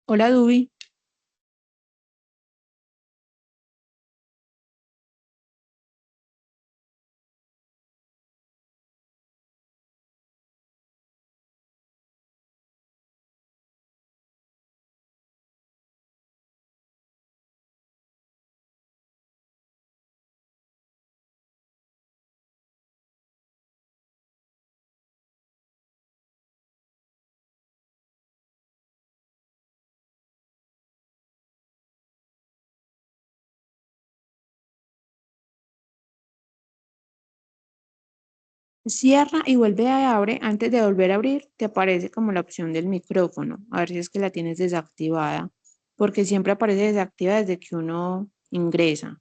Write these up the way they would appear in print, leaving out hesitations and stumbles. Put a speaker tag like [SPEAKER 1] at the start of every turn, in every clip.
[SPEAKER 1] Hola, Dubi. Cierra y vuelve a abre. Antes de volver a abrir, te aparece como la opción del micrófono. A ver si es que la tienes desactivada, porque siempre aparece desactivada desde que uno ingresa.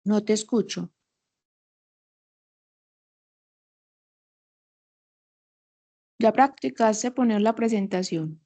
[SPEAKER 1] No te escucho. ¿Ya practicaste poner la presentación?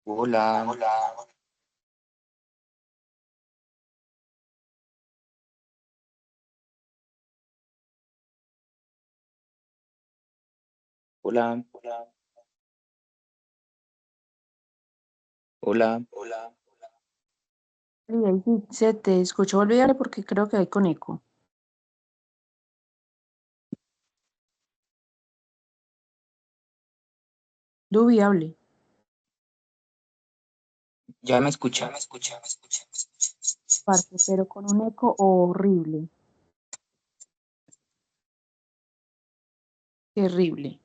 [SPEAKER 2] Hola, hola, hola.
[SPEAKER 1] Y ahí sí se te escuchó olvidar porque creo que hay con eco. Dubi, hable.
[SPEAKER 2] Ya me escucha.
[SPEAKER 1] Parte, pero con un eco horrible. Terrible.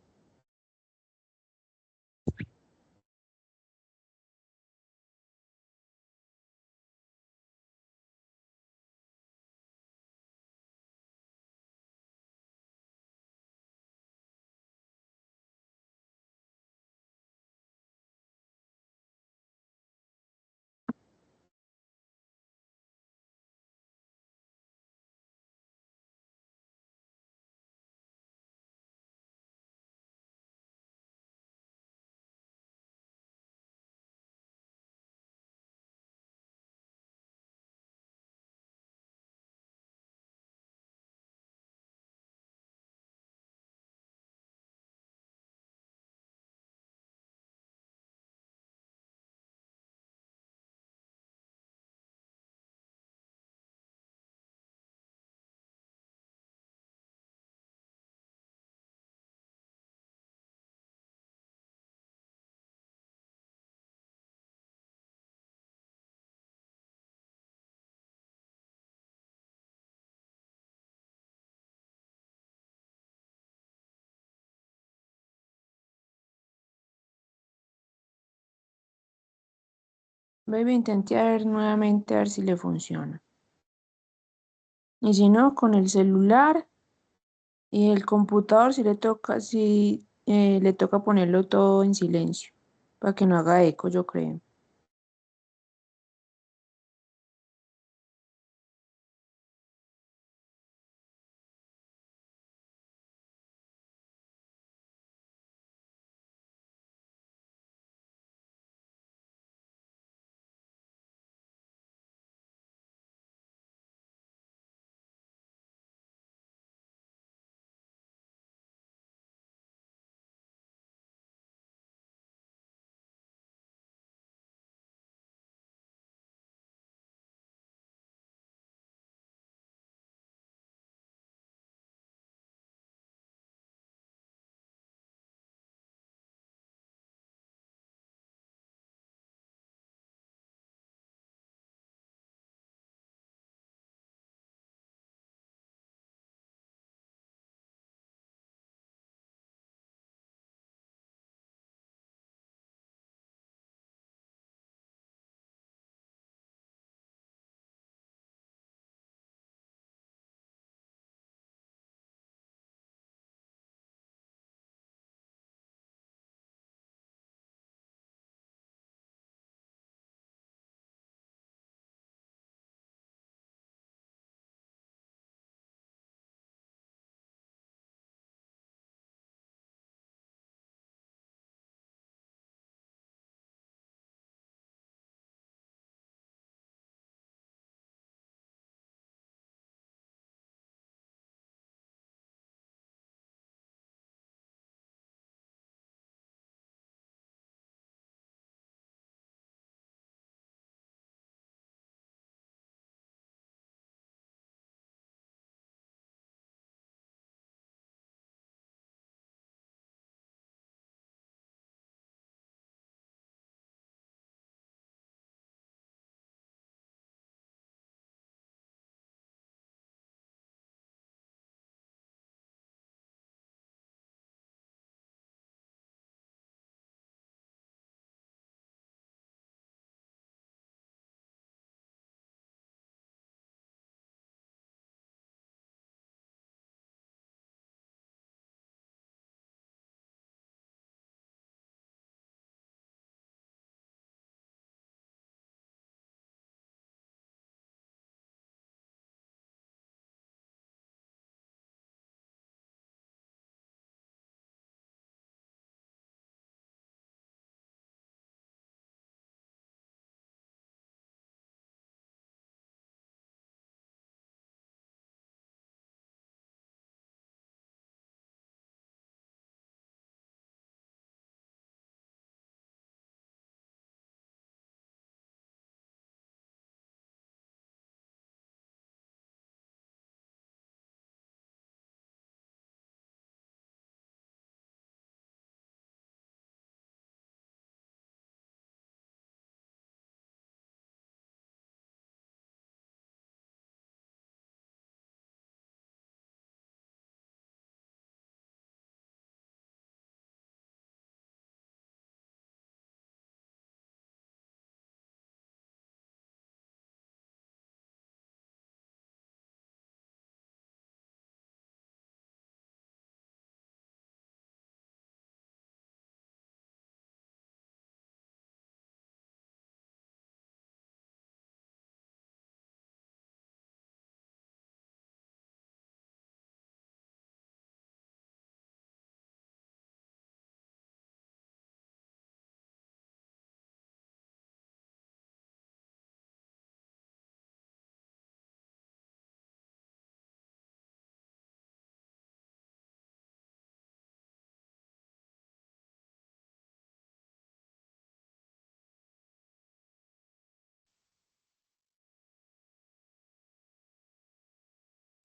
[SPEAKER 1] Baby, intenté a ver nuevamente a ver si le funciona. Y si no, con el celular y el computador si le toca, si le toca ponerlo todo en silencio, para que no haga eco, yo creo.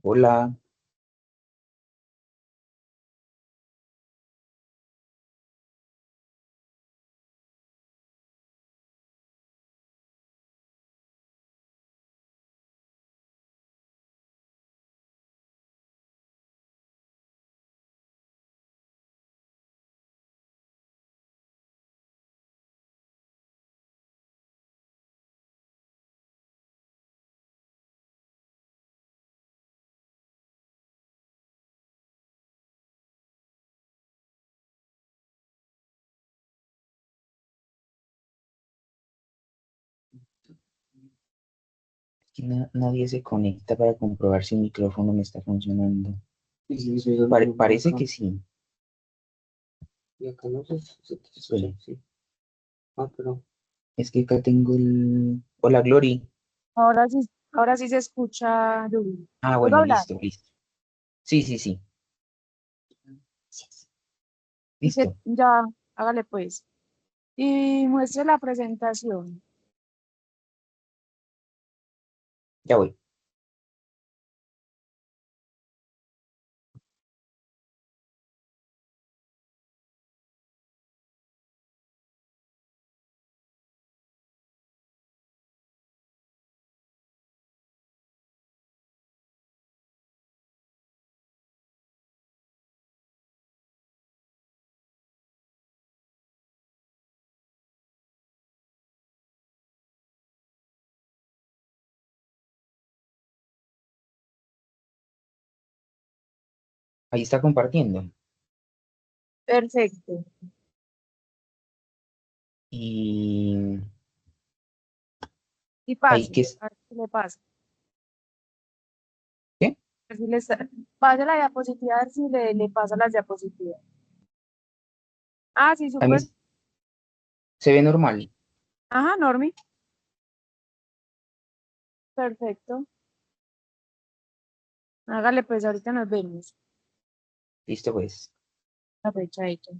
[SPEAKER 2] Hola, es que nadie se conecta para comprobar si el micrófono me está funcionando.
[SPEAKER 3] Y si soy el
[SPEAKER 2] Parece
[SPEAKER 3] acá.
[SPEAKER 2] que sí.
[SPEAKER 3] Y acá no se te escucha,
[SPEAKER 2] Espere,
[SPEAKER 3] sí. Ah, pero
[SPEAKER 2] es que acá tengo el... Hola, Glory.
[SPEAKER 1] Ahora sí se escucha Yuri.
[SPEAKER 2] Ah,
[SPEAKER 1] ¿Puedo
[SPEAKER 2] bueno,
[SPEAKER 1] hablar?
[SPEAKER 2] listo, listo. Sí, sí, sí.
[SPEAKER 1] Y que
[SPEAKER 2] Listo,
[SPEAKER 1] ya, hágale pues. Y muestre la presentación.
[SPEAKER 2] ya voy. Ahí está compartiendo.
[SPEAKER 1] Perfecto.
[SPEAKER 2] Y
[SPEAKER 1] Y
[SPEAKER 2] ahí
[SPEAKER 1] pase.
[SPEAKER 2] que es...
[SPEAKER 1] A ver qué le pasa.
[SPEAKER 2] ¿Qué?
[SPEAKER 1] A ver si pase la diapositiva, a ver si le pasa las diapositivas. Ah, sí,
[SPEAKER 2] A mí
[SPEAKER 1] súper.
[SPEAKER 2] se ve normal.
[SPEAKER 1] Ajá, Normi. Perfecto. Hágale pues, ahorita nos vemos.
[SPEAKER 2] Listo, pues.
[SPEAKER 1] La fecha hecha.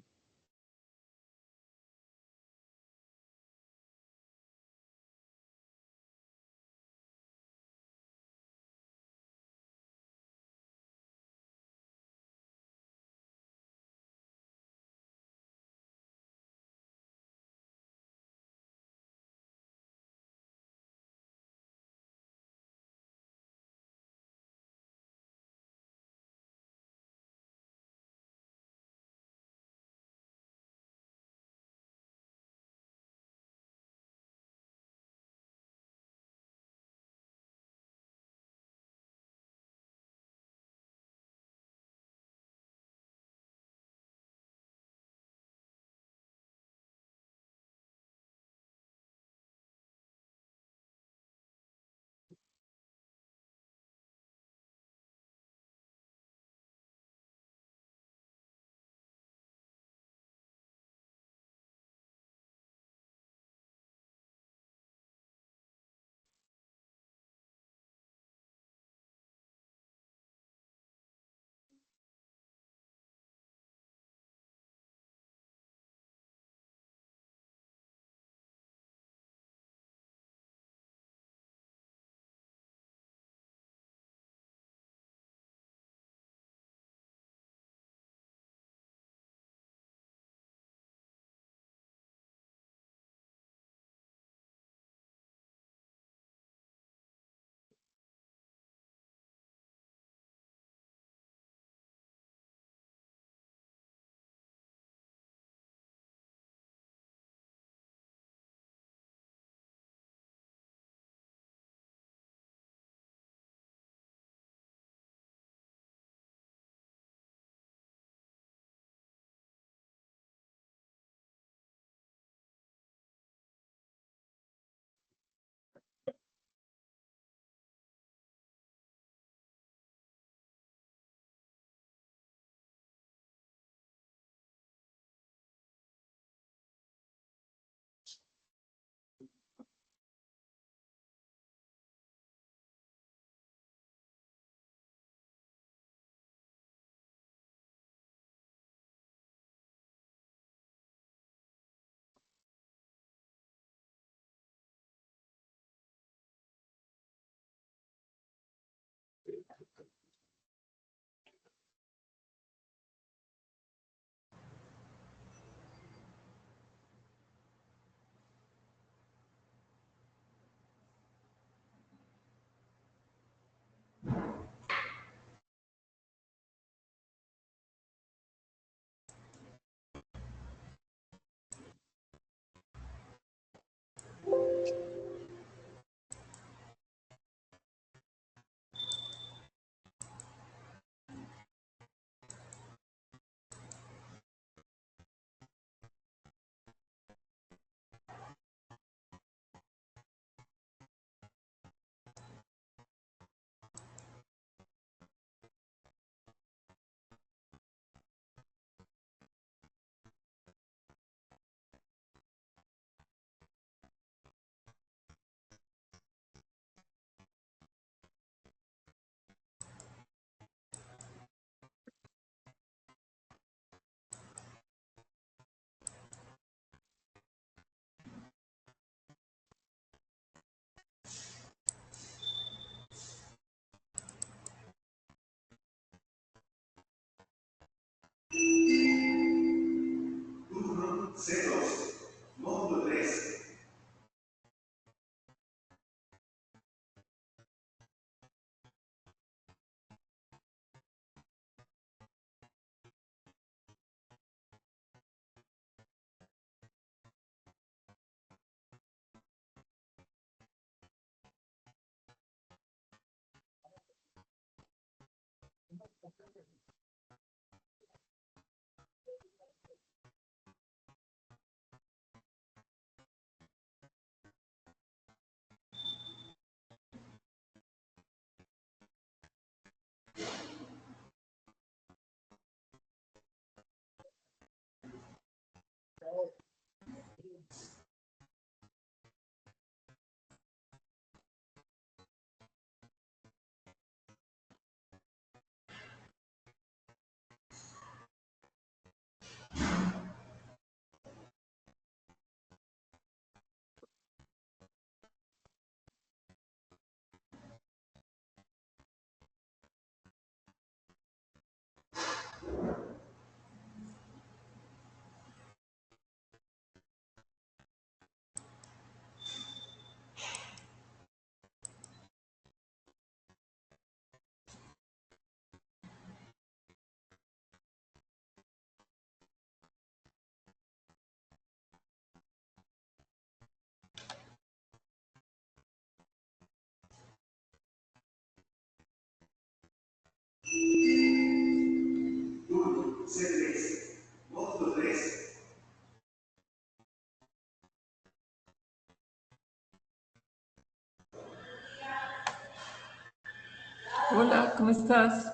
[SPEAKER 4] Hola, ¿cómo estás?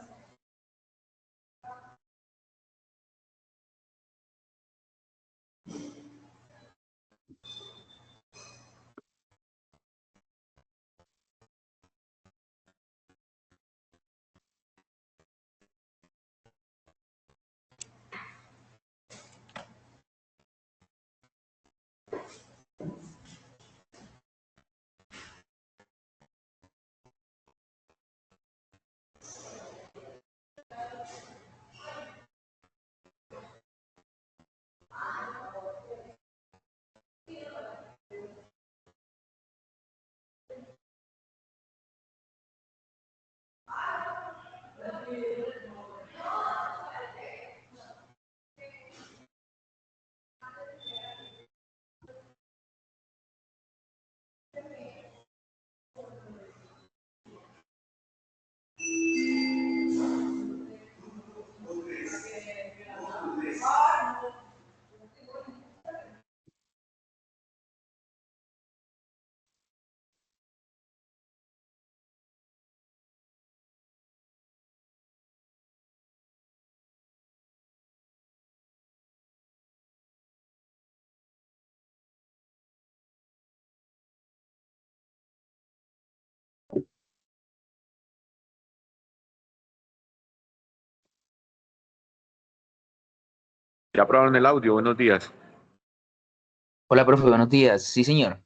[SPEAKER 5] Ya probaron el audio, buenos días.
[SPEAKER 2] Hola, profe, buenos días. Sí, señor.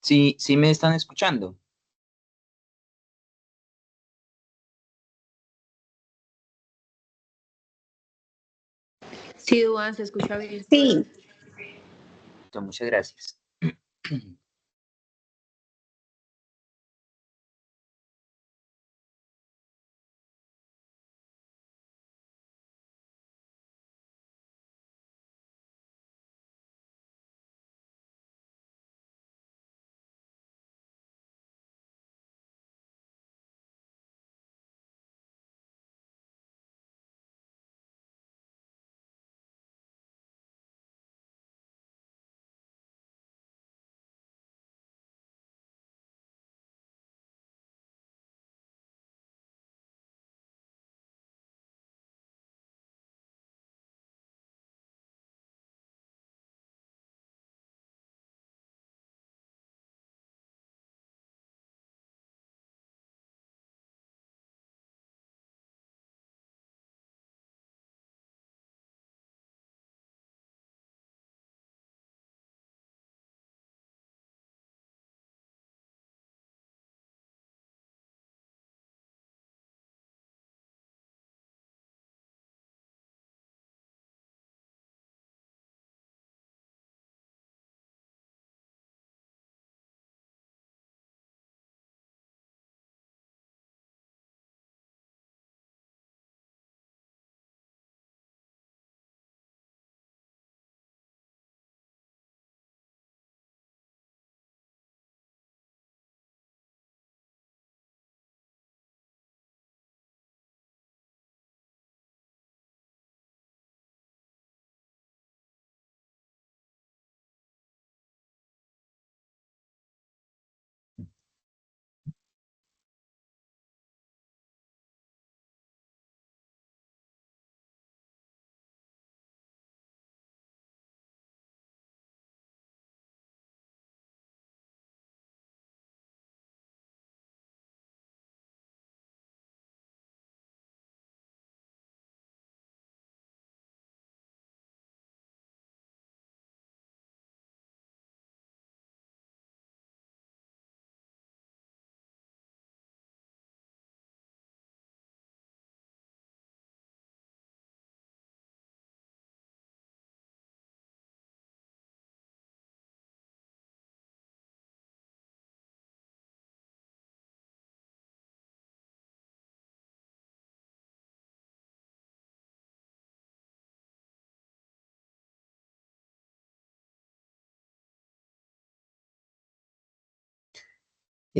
[SPEAKER 2] Sí, sí me están escuchando.
[SPEAKER 1] Sí, Duan, se escucha bien.
[SPEAKER 6] Sí,
[SPEAKER 2] Muchas gracias.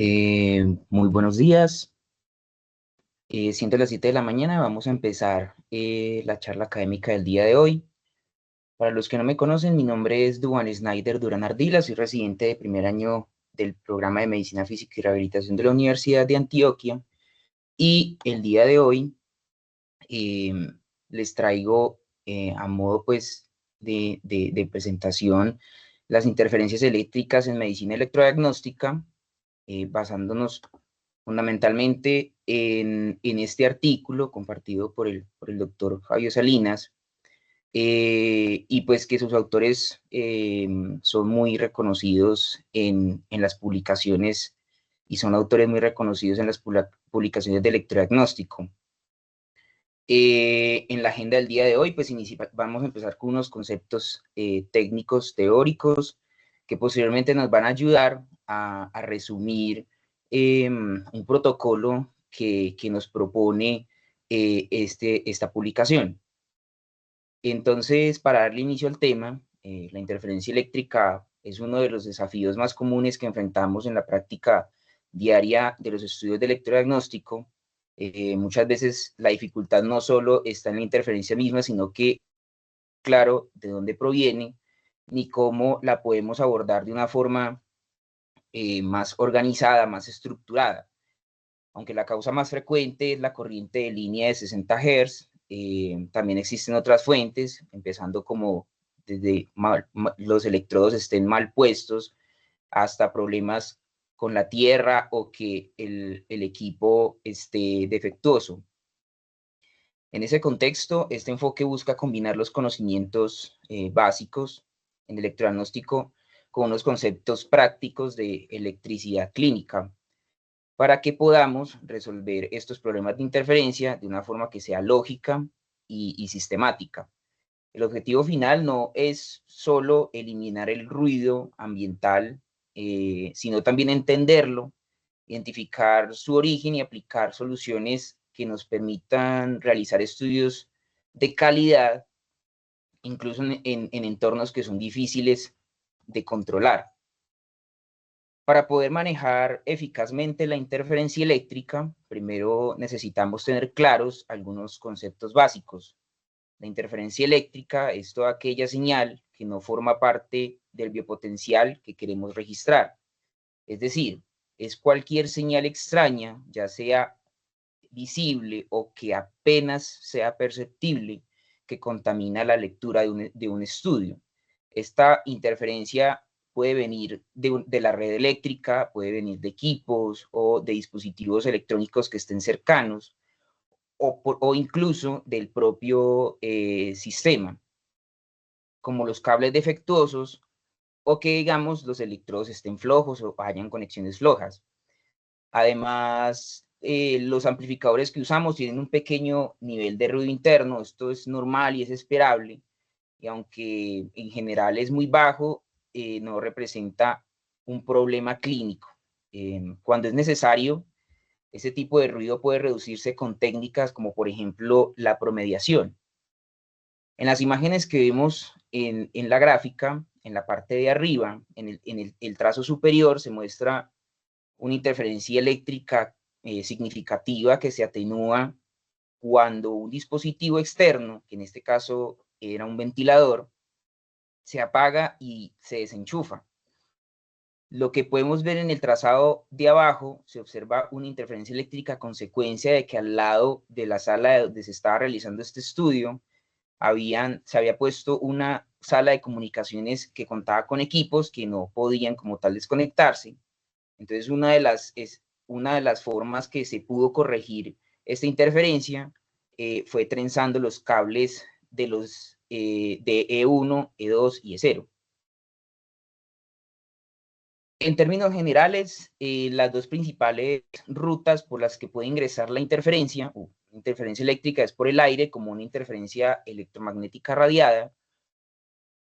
[SPEAKER 2] Muy buenos días. Siendo las 7 de la mañana, vamos a empezar la charla académica del día de hoy. Para los que no me conocen, mi nombre es Duan Snyder Durán Ardila, soy residente de primer año del programa de Medicina Física y Rehabilitación de la Universidad de Antioquia. Y el día de hoy eh, les traigo a modo pues de presentación las interferencias eléctricas en medicina electrodiagnóstica, basándonos fundamentalmente en este artículo compartido por el doctor Fabio Salinas, y pues que sus autores son muy reconocidos en las publicaciones y son autores muy reconocidos en las publicaciones de electrodiagnóstico. En la agenda del día de hoy, pues vamos a empezar con unos conceptos técnicos, teóricos, que posteriormente nos van a ayudar a resumir un protocolo que nos propone esta publicación. Entonces, para darle inicio al tema, la interferencia eléctrica es uno de los desafíos más comunes que enfrentamos en la práctica diaria de los estudios de electrodiagnóstico. Muchas veces la dificultad no solo está en la interferencia misma, sino que, claro, de dónde proviene, ni cómo la podemos abordar de una forma más organizada, más estructurada. Aunque la causa más frecuente es la corriente de línea de 60 Hz, también existen otras fuentes, empezando como desde los electrodos estén mal puestos, hasta problemas con la tierra o que el equipo esté defectuoso. En ese contexto, este enfoque busca combinar los conocimientos básicos en electrodiagnóstico con unos conceptos prácticos de electricidad clínica, para que podamos resolver estos problemas de interferencia de una forma que sea lógica y sistemática. El objetivo final no es solo eliminar el ruido ambiental, sino también entenderlo, identificar su origen y aplicar soluciones que nos permitan realizar estudios de calidad, incluso en entornos que son difíciles de controlar. Para poder manejar eficazmente la interferencia eléctrica, primero necesitamos tener claros algunos conceptos básicos. La interferencia eléctrica es toda aquella señal que no forma parte del biopotencial que queremos registrar. Es decir, es cualquier señal extraña, ya sea visible o que apenas sea perceptible, que contamina la lectura de un estudio. Esta interferencia puede venir de la red eléctrica, puede venir de equipos o de dispositivos electrónicos que estén cercanos, o incluso del propio sistema, como los cables defectuosos o que, digamos, los electrodos estén flojos o hayan conexiones flojas. Además, los amplificadores que usamos tienen un pequeño nivel de ruido interno, esto es normal y es esperable, y aunque en general es muy bajo, no representa un problema clínico. Cuando es necesario, ese tipo de ruido puede reducirse con técnicas como por ejemplo la promediación. En las imágenes que vemos en la gráfica, en la parte de arriba, en el trazo superior, se muestra una interferencia eléctrica significativa que se atenúa cuando un dispositivo externo, que en este caso era un ventilador, se apaga y se desenchufa. Lo que podemos ver en el trazado de abajo, se observa una interferencia eléctrica a consecuencia de que al lado de la sala donde se estaba realizando este estudio, se había puesto una sala de comunicaciones que contaba con equipos que no podían como tal desconectarse. Entonces, una de las formas que se pudo corregir esta interferencia fue trenzando los cables de E1, E2 y E0. En términos generales, las dos principales rutas por las que puede ingresar la interferencia eléctrica es por el aire, como una interferencia electromagnética radiada,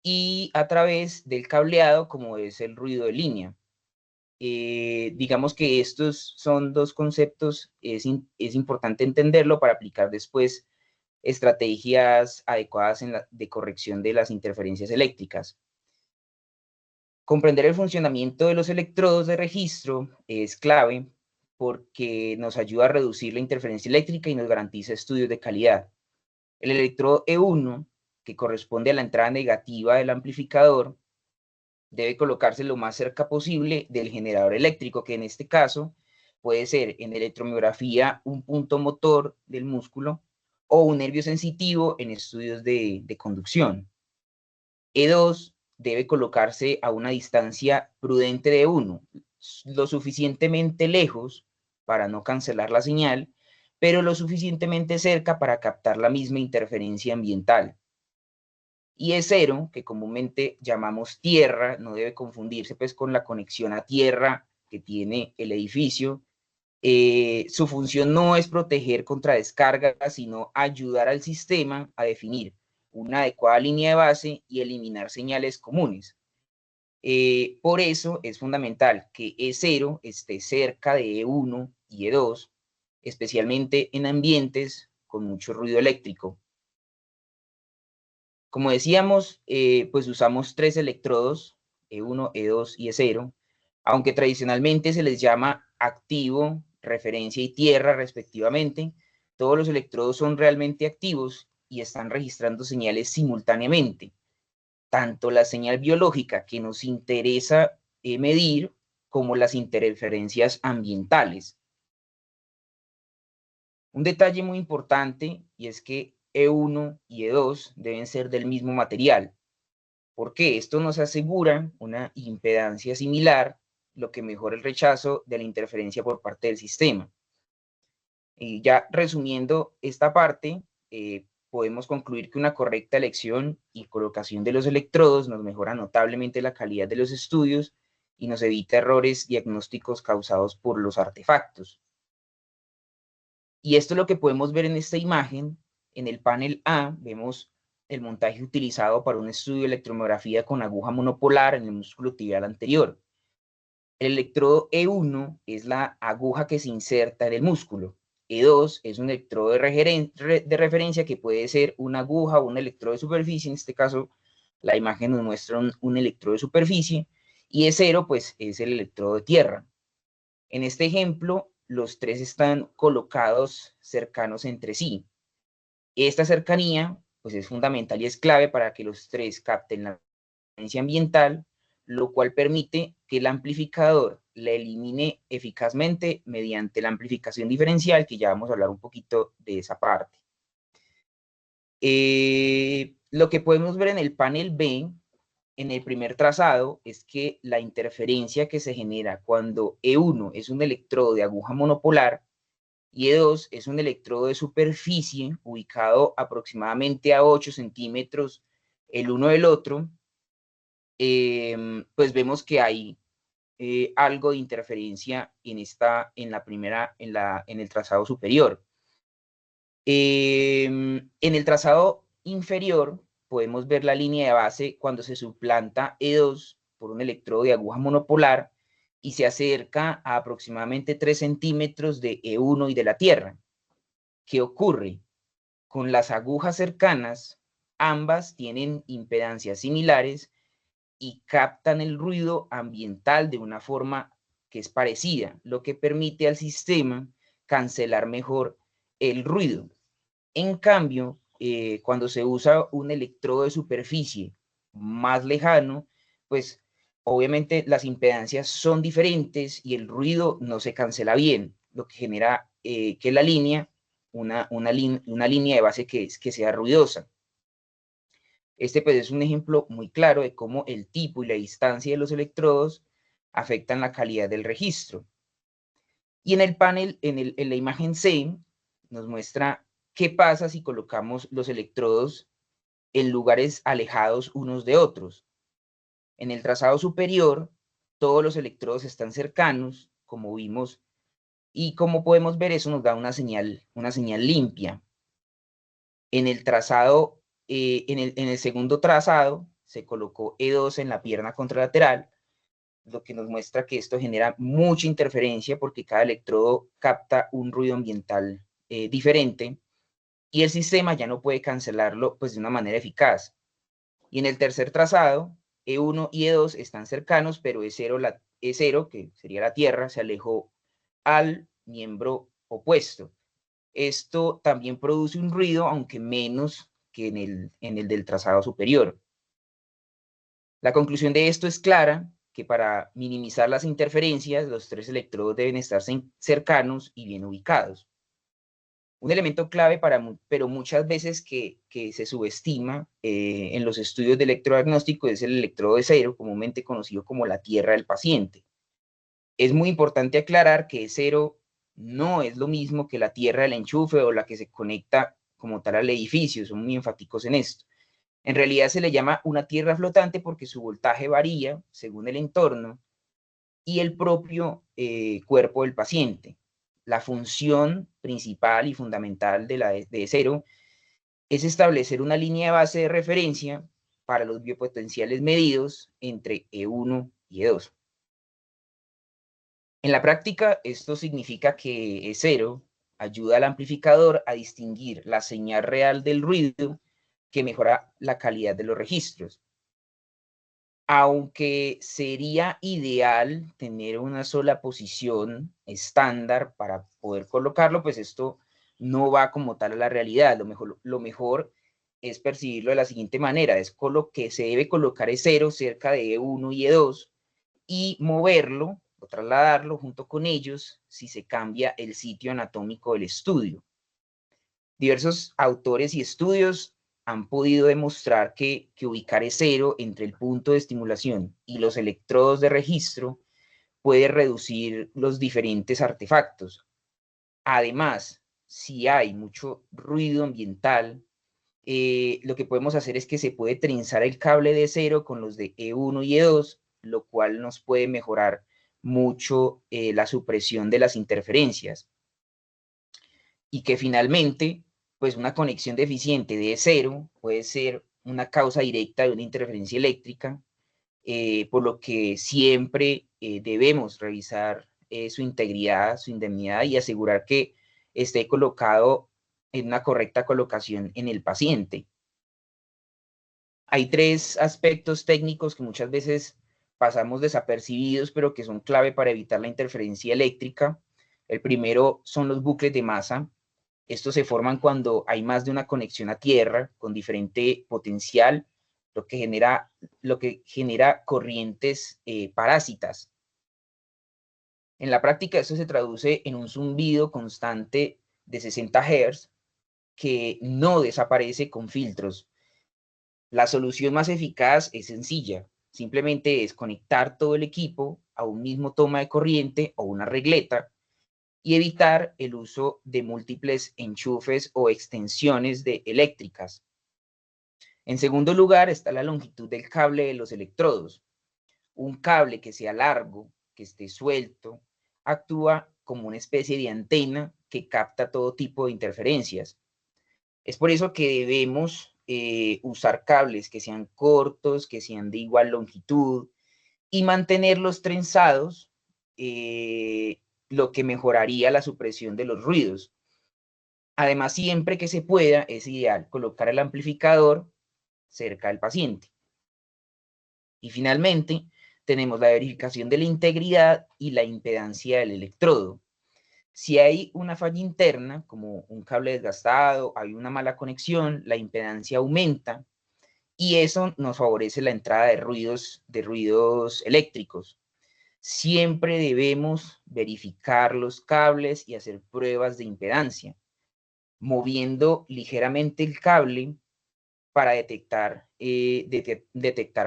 [SPEAKER 2] y a través del cableado, como es el ruido de línea. Digamos que estos son dos conceptos, es importante entenderlo para aplicar después estrategias adecuadas de corrección de las interferencias eléctricas. Comprender el funcionamiento de los electrodos de registro es clave porque nos ayuda a reducir la interferencia eléctrica y nos garantiza estudios de calidad. El electrodo E1, que corresponde a la entrada negativa del amplificador, debe colocarse lo más cerca posible del generador eléctrico, que en este caso puede ser en electromiografía un punto motor del músculo o un nervio sensitivo en estudios de conducción. E2 debe colocarse a una distancia prudente de 1, lo suficientemente lejos para no cancelar la señal, pero lo suficientemente cerca para captar la misma interferencia ambiental. Y E0, que comúnmente llamamos tierra, no debe confundirse pues con la conexión a tierra que tiene el edificio. Su función no es proteger contra descargas, sino ayudar al sistema a definir una adecuada línea de base y eliminar señales comunes. Por eso es fundamental que E0 esté cerca de E1 y E2, especialmente en ambientes con mucho ruido eléctrico. Como decíamos, pues usamos 3 electrodos, E1, E2 y E0, aunque tradicionalmente se les llama activo, referencia y tierra respectivamente. Todos los electrodos son realmente activos y están registrando señales simultáneamente, tanto la señal biológica que nos interesa medir como las interferencias ambientales. Un detalle muy importante y es que E1 y E2 deben ser del mismo material. ¿Por qué? Esto nos asegura una impedancia similar, lo que mejora el rechazo de la interferencia por parte del sistema. Y ya resumiendo esta parte, podemos concluir que una correcta elección y colocación de los electrodos nos mejora notablemente la calidad de los estudios y nos evita errores diagnósticos causados por los artefactos. Y esto es lo que podemos ver en esta imagen. En el panel A vemos el montaje utilizado para un estudio de electromiografía con aguja monopolar en el músculo tibial anterior. El electrodo E1 es la aguja que se inserta en el músculo. E2 es un electrodo de referencia que puede ser una aguja o un electrodo de superficie. En este caso, la imagen nos muestra un electrodo de superficie. Y E0, pues, es el electrodo de tierra. En este ejemplo, los 3 están colocados cercanos entre sí. Esta cercanía, pues, es fundamental y es clave para que los 3 capten la interferencia ambiental, lo cual permite que el amplificador la elimine eficazmente mediante la amplificación diferencial, que ya vamos a hablar un poquito de esa parte. Lo que podemos ver en el panel B, en el primer trazado, es que la interferencia que se genera cuando E1 es un electrodo de aguja monopolar y E2 es un electrodo de superficie ubicado aproximadamente a 8 centímetros el uno del otro, pues vemos que hay algo de interferencia en el trazado superior. En el trazado inferior podemos ver la línea de base cuando se suplanta E2 por un electrodo de aguja monopolar y se acerca a aproximadamente 3 centímetros de E1 y de la Tierra. ¿Qué ocurre? Con las agujas cercanas, ambas tienen impedancias similares y captan el ruido ambiental de una forma que es parecida, lo que permite al sistema cancelar mejor el ruido. En cambio, cuando se usa un electrodo de superficie más lejano, pues obviamente las impedancias son diferentes y el ruido no se cancela bien, lo que genera que la línea, una línea de base que sea ruidosa. Este pues es un ejemplo muy claro de cómo el tipo y la distancia de los electrodos afectan la calidad del registro. Y en el panel, en la imagen C, nos muestra qué pasa si colocamos los electrodos en lugares alejados unos de otros. En el trazado superior, todos los electrodos están cercanos, como vimos, y como podemos ver, eso nos da una señal limpia. En el trazado, en el segundo trazado, se colocó E2 en la pierna contralateral, lo que nos muestra que esto genera mucha interferencia porque cada electrodo capta un ruido ambiental diferente y el sistema ya no puede cancelarlo pues, de una manera eficaz. Y en el tercer trazado, E1 y E2 están cercanos, pero E0, que sería la Tierra, se alejó al miembro opuesto. Esto también produce un ruido, aunque menos que en el del trazado superior. La conclusión de esto es clara, que para minimizar las interferencias, los tres electrodos deben estar cercanos y bien ubicados. Un elemento clave pero muchas veces que se subestima en los estudios de electrodiagnóstico es el electrodo de cero, comúnmente conocido como la tierra del paciente. Es muy importante aclarar que cero no es lo mismo que la tierra del enchufe o la que se conecta como tal al edificio, son muy enfáticos en esto. En realidad se le llama una tierra flotante porque su voltaje varía según el entorno y el propio cuerpo del paciente. La función principal y fundamental de cero es establecer una línea de base de referencia para los biopotenciales medidos entre E1 y E2. En la práctica, esto significa que E0 ayuda al amplificador a distinguir la señal real del ruido, que mejora la calidad de los registros. Aunque sería ideal tener una sola posición estándar para poder colocarlo, pues esto no va como tal a la realidad. Lo mejor es percibirlo de la siguiente manera, es que se debe colocar E0 cerca de E1 y E2 y moverlo o trasladarlo junto con ellos si se cambia el sitio anatómico del estudio. Diversos autores y estudios han podido demostrar que ubicar E0 entre el punto de estimulación y los electrodos de registro puede reducir los diferentes artefactos. Además, si hay mucho ruido ambiental, lo que podemos hacer es que se puede trenzar el cable de E0 con los de E1 y E2, lo cual nos puede mejorar mucho la supresión de las interferencias. Y que finalmente, pues una conexión deficiente de E0 puede ser una causa directa de una interferencia eléctrica, por lo que siempre debemos revisar su integridad, su indemnidad y asegurar que esté colocado en una correcta colocación en el paciente. Hay tres aspectos técnicos que muchas veces pasamos desapercibidos, pero que son clave para evitar la interferencia eléctrica. El primero son los bucles de masa. Estos se forman cuando hay más de una conexión a tierra con diferente potencial, lo que genera corrientes parásitas. En la práctica, esto se traduce en un zumbido constante de 60 Hz que no desaparece con filtros. La solución más eficaz es sencilla. Simplemente es conectar todo el equipo a un mismo toma de corriente o una regleta y evitar el uso de múltiples enchufes o extensiones eléctricas. En segundo lugar está la longitud del cable de los electrodos. Un cable que sea largo, que esté suelto, actúa como una especie de antena que capta todo tipo de interferencias. Es por eso que debemos usar cables que sean cortos, que sean de igual longitud y mantenerlos trenzados, lo que mejoraría la supresión de los ruidos. Además, siempre que se pueda, es ideal colocar el amplificador cerca del paciente. Y finalmente, tenemos la verificación de la integridad y la impedancia del electrodo. Si hay una falla interna, como un cable desgastado, hay una mala conexión, la impedancia aumenta y eso nos favorece la entrada de ruidos eléctricos. Siempre debemos verificar los cables y hacer pruebas de impedancia, moviendo ligeramente el cable para detectar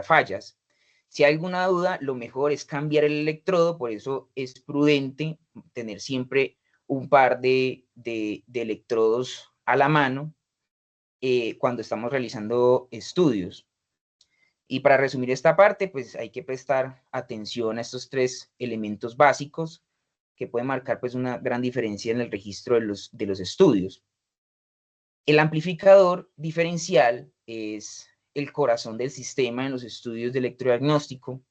[SPEAKER 2] fallas. Si hay alguna duda, lo mejor es cambiar el electrodo, por eso es prudente tener siempre un par de electrodos a la mano cuando estamos realizando estudios. Y para resumir esta parte, pues hay que prestar atención a estos tres elementos básicos que pueden marcar pues una gran diferencia en el registro de los estudios. El amplificador diferencial es el corazón del sistema en los estudios de electrodiagnóstico,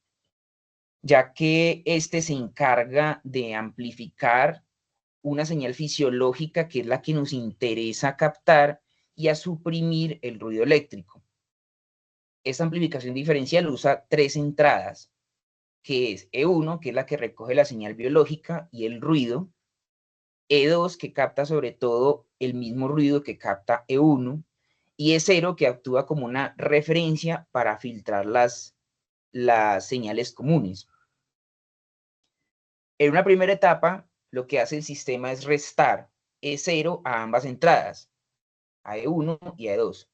[SPEAKER 2] ya que este se encarga de amplificar una señal fisiológica que es la que nos interesa captar y a suprimir el ruido eléctrico. Esta amplificación diferencial usa 3 entradas, que es E1, que es la que recoge la señal biológica y el ruido, E2, que capta sobre todo el mismo ruido que capta E1, y E0, que actúa como una referencia para filtrar las señales comunes. En una primera etapa, lo que hace el sistema es restar E0 a ambas entradas, a E1 y a E2.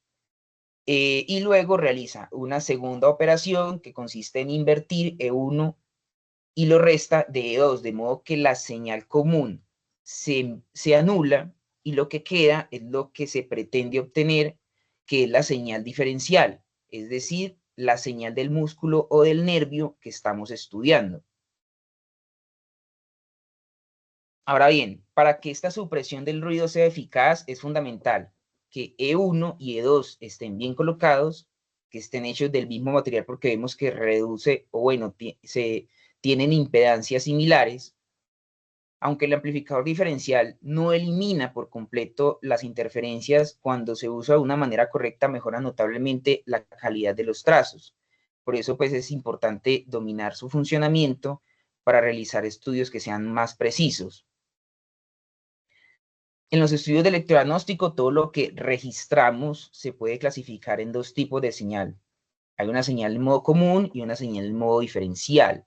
[SPEAKER 2] Y luego realiza una segunda operación que consiste en invertir E1 y lo resta de E2, de modo que la señal común se anula y lo que queda es lo que se pretende obtener, que es la señal diferencial, es decir, la señal del músculo o del nervio que estamos estudiando. Ahora bien, para que esta supresión del ruido sea eficaz, es fundamental que E1 y E2 estén bien colocados, que estén hechos del mismo material, porque vemos que reduce, o bueno, tienen impedancias similares, aunque el amplificador diferencial no elimina por completo las interferencias. Cuando se usa de una manera correcta, mejora notablemente la calidad de los trazos. Por eso, pues, es importante dominar su funcionamiento para realizar estudios que sean más precisos. En los estudios de electrodiagnóstico, todo lo que registramos se puede clasificar en 2 tipos de señal. Hay una señal en modo común y una señal en modo diferencial.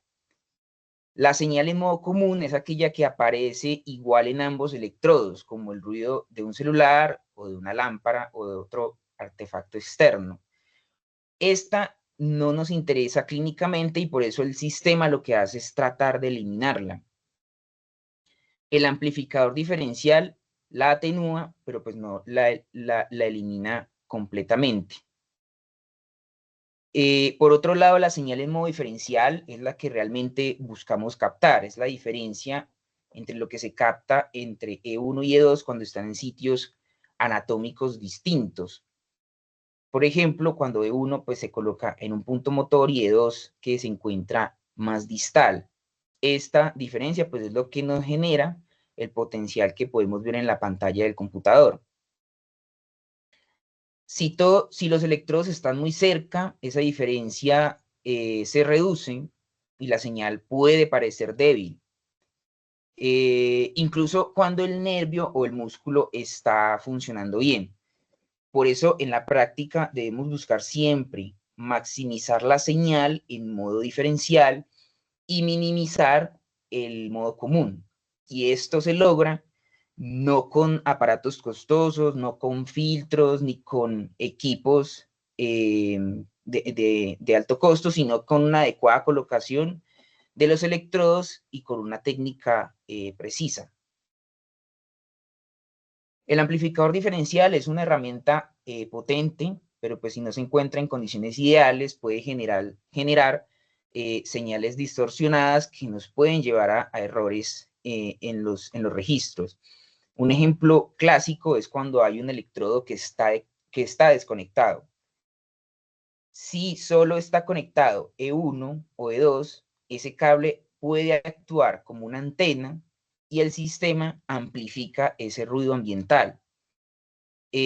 [SPEAKER 2] La señal en modo común es aquella que aparece igual en ambos electrodos, como el ruido de un celular o de una lámpara o de otro artefacto externo. Esta no nos interesa clínicamente y por eso el sistema lo que hace es tratar de eliminarla. El amplificador diferencial la atenúa, pero pues no la elimina completamente. Por otro lado, la señal en modo diferencial es la que realmente buscamos captar, es la diferencia entre lo que se capta entre E1 y E2 cuando están en sitios anatómicos distintos. Por ejemplo, cuando E1 pues, se coloca en un punto motor y E2 que se encuentra más distal. Esta diferencia pues, es lo que nos genera el potencial que podemos ver en la pantalla del computador. Si los electrodos están muy cerca, esa diferencia se reduce y la señal puede parecer débil. Incluso cuando el nervio o el músculo está funcionando bien. Por eso, en la práctica debemos buscar siempre maximizar la señal en modo diferencial y minimizar el modo común. Y esto se logra no con aparatos costosos, no con filtros, ni con equipos de alto costo, sino con una adecuada colocación de los electrodos y con una técnica precisa. El amplificador diferencial es una herramienta potente, pero pues si no se encuentra en condiciones ideales puede generar señales distorsionadas que nos pueden llevar a errores en los registros. Un ejemplo clásico es cuando hay un electrodo que está desconectado. Si solo está conectado E1 o E2, ese cable puede actuar como una antena y el sistema amplifica ese ruido ambiental. Si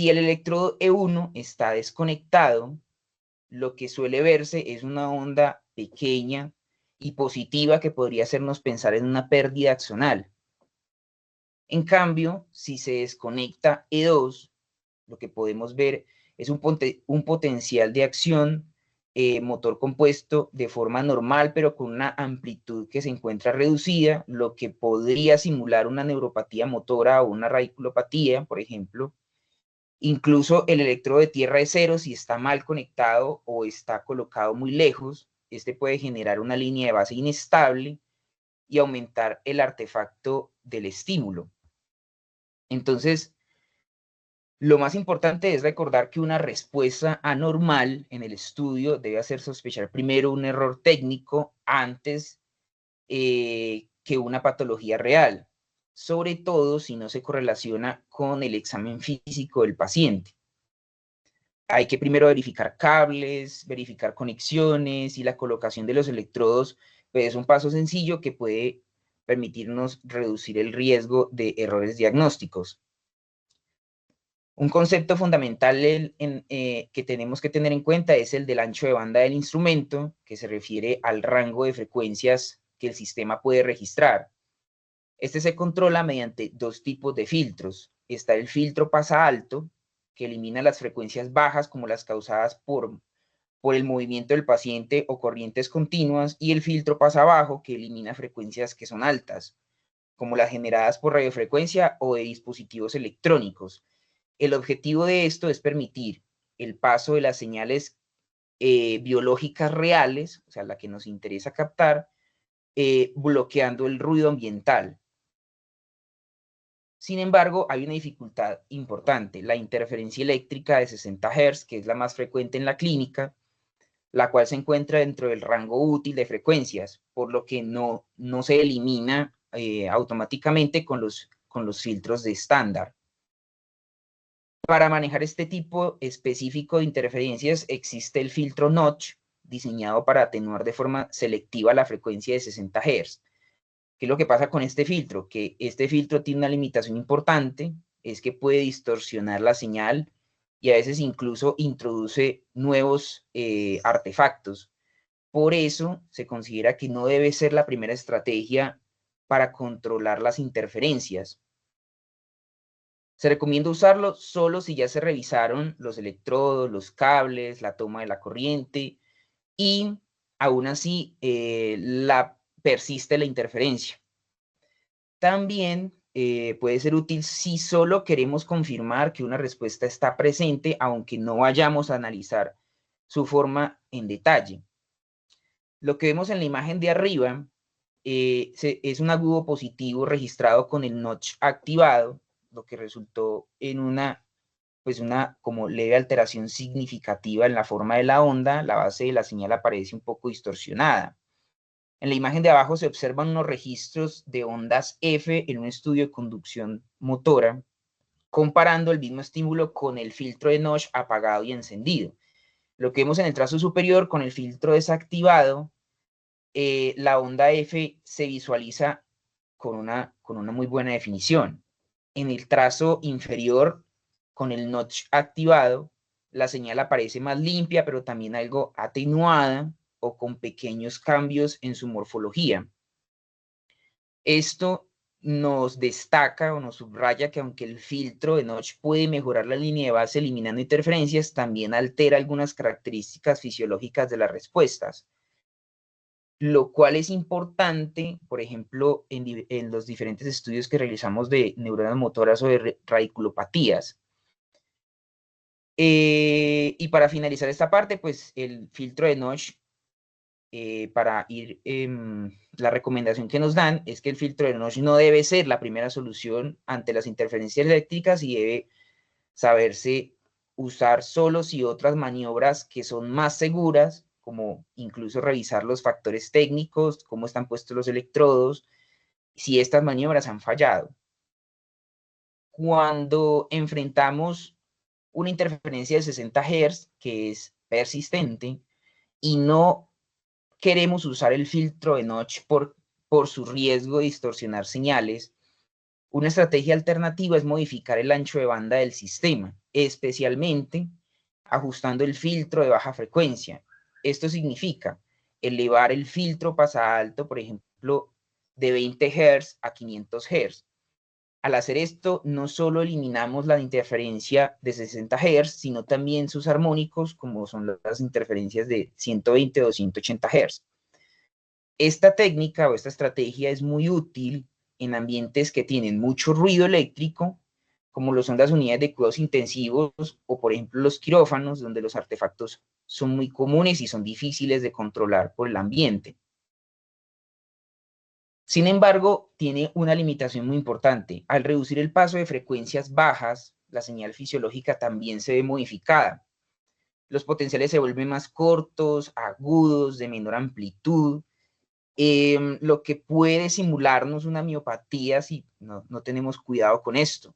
[SPEAKER 2] el electrodo E1 está desconectado, lo que suele verse es una onda pequeña y positiva que podría hacernos pensar en una pérdida axonal. En cambio, si se desconecta E2, lo que podemos ver es un potencial de acción motor compuesto de forma normal, pero con una amplitud que se encuentra reducida, lo que podría simular una neuropatía motora o una radiculopatía, por ejemplo. Incluso el electrodo de tierra de cero, si está mal conectado o está colocado muy lejos, este puede generar una línea de base inestable y aumentar el artefacto del estímulo. Entonces, lo más importante es recordar que una respuesta anormal en el estudio debe hacer sospechar primero un error técnico antes que una patología real, sobre todo si no se correlaciona con el examen físico del paciente. Hay que primero verificar cables, verificar conexiones y la colocación de los electrodos, pues es un paso sencillo que puede permitirnos reducir el riesgo de errores diagnósticos. Un concepto fundamental que tenemos que tener en cuenta es el del ancho de banda del instrumento, que se refiere al rango de frecuencias que el sistema puede registrar. Este se controla mediante dos tipos de filtros. Está el filtro pasa alto, que elimina las frecuencias bajas como las causadas por el movimiento del paciente o corrientes continuas, y el filtro pasa bajo, que elimina frecuencias que son altas, como las generadas por radiofrecuencia o de dispositivos electrónicos. El objetivo de esto es permitir el paso de las señales biológicas reales, o sea, la que nos interesa captar, bloqueando el ruido ambiental. Sin embargo, hay una dificultad importante, la interferencia eléctrica de 60 Hz, que es la más frecuente en la clínica, la cual se encuentra dentro del rango útil de frecuencias, por lo que no se elimina automáticamente con los filtros de estándar. Para manejar este tipo específico de interferencias existe el filtro Notch, diseñado para atenuar de forma selectiva la frecuencia de 60 Hz. ¿Qué es lo que pasa con este filtro? Que este filtro tiene una limitación importante, es que puede distorsionar la señal y a veces incluso introduce nuevos artefactos. Por eso se considera que no debe ser la primera estrategia para controlar las interferencias. Se recomienda usarlo solo si ya se revisaron los electrodos, los cables, la toma de la corriente y aún así persiste la interferencia. También puede ser útil si solo queremos confirmar que una respuesta está presente, aunque no vayamos a analizar su forma en detalle. Lo que vemos en la imagen de arriba es un agudo positivo registrado con el notch activado, lo que resultó en una como leve alteración significativa en la forma de la onda. La base de la señal aparece un poco distorsionada. En la imagen de abajo se observan unos registros de ondas F en un estudio de conducción motora, comparando el mismo estímulo con el filtro de notch apagado y encendido. Lo que vemos en el trazo superior con el filtro desactivado, la onda F se visualiza con una muy buena definición. En el trazo inferior, con el notch activado, la señal aparece más limpia, pero también algo atenuada o con pequeños cambios en su morfología. Esto nos destaca o nos subraya que aunque el filtro de notch puede mejorar la línea de base eliminando interferencias, también altera algunas características fisiológicas de las respuestas, lo cual es importante, por ejemplo, en los diferentes estudios que realizamos de neuronas motoras o de radiculopatías. Y para finalizar esta parte, pues el filtro de notch, la recomendación que nos dan es que el filtro de notch no debe ser la primera solución ante las interferencias eléctricas y debe saberse usar solo si otras maniobras que son más seguras, como incluso revisar los factores técnicos, cómo están puestos los electrodos, si estas maniobras han fallado. Cuando enfrentamos una interferencia de 60 Hz que es persistente y no queremos usar el filtro de notch por su riesgo de distorsionar señales, una estrategia alternativa es modificar el ancho de banda del sistema, especialmente ajustando el filtro de baja frecuencia. Esto significa elevar el filtro pasa alto, por ejemplo, de 20 Hz a 500 Hz. Al hacer esto, no solo eliminamos la interferencia de 60 Hz, sino también sus armónicos, como son las interferencias de 120 o 180 Hz. Esta técnica o esta estrategia es muy útil en ambientes que tienen mucho ruido eléctrico, como lo son las unidades de cuidados intensivos o, por ejemplo, los quirófanos, donde los artefactos son muy comunes y son difíciles de controlar por el ambiente. Sin embargo, tiene una limitación muy importante. Al reducir el paso de frecuencias bajas, la señal fisiológica también se ve modificada. Los potenciales se vuelven más cortos, agudos, de menor amplitud, lo que puede simularnos una miopatía si no tenemos cuidado con esto.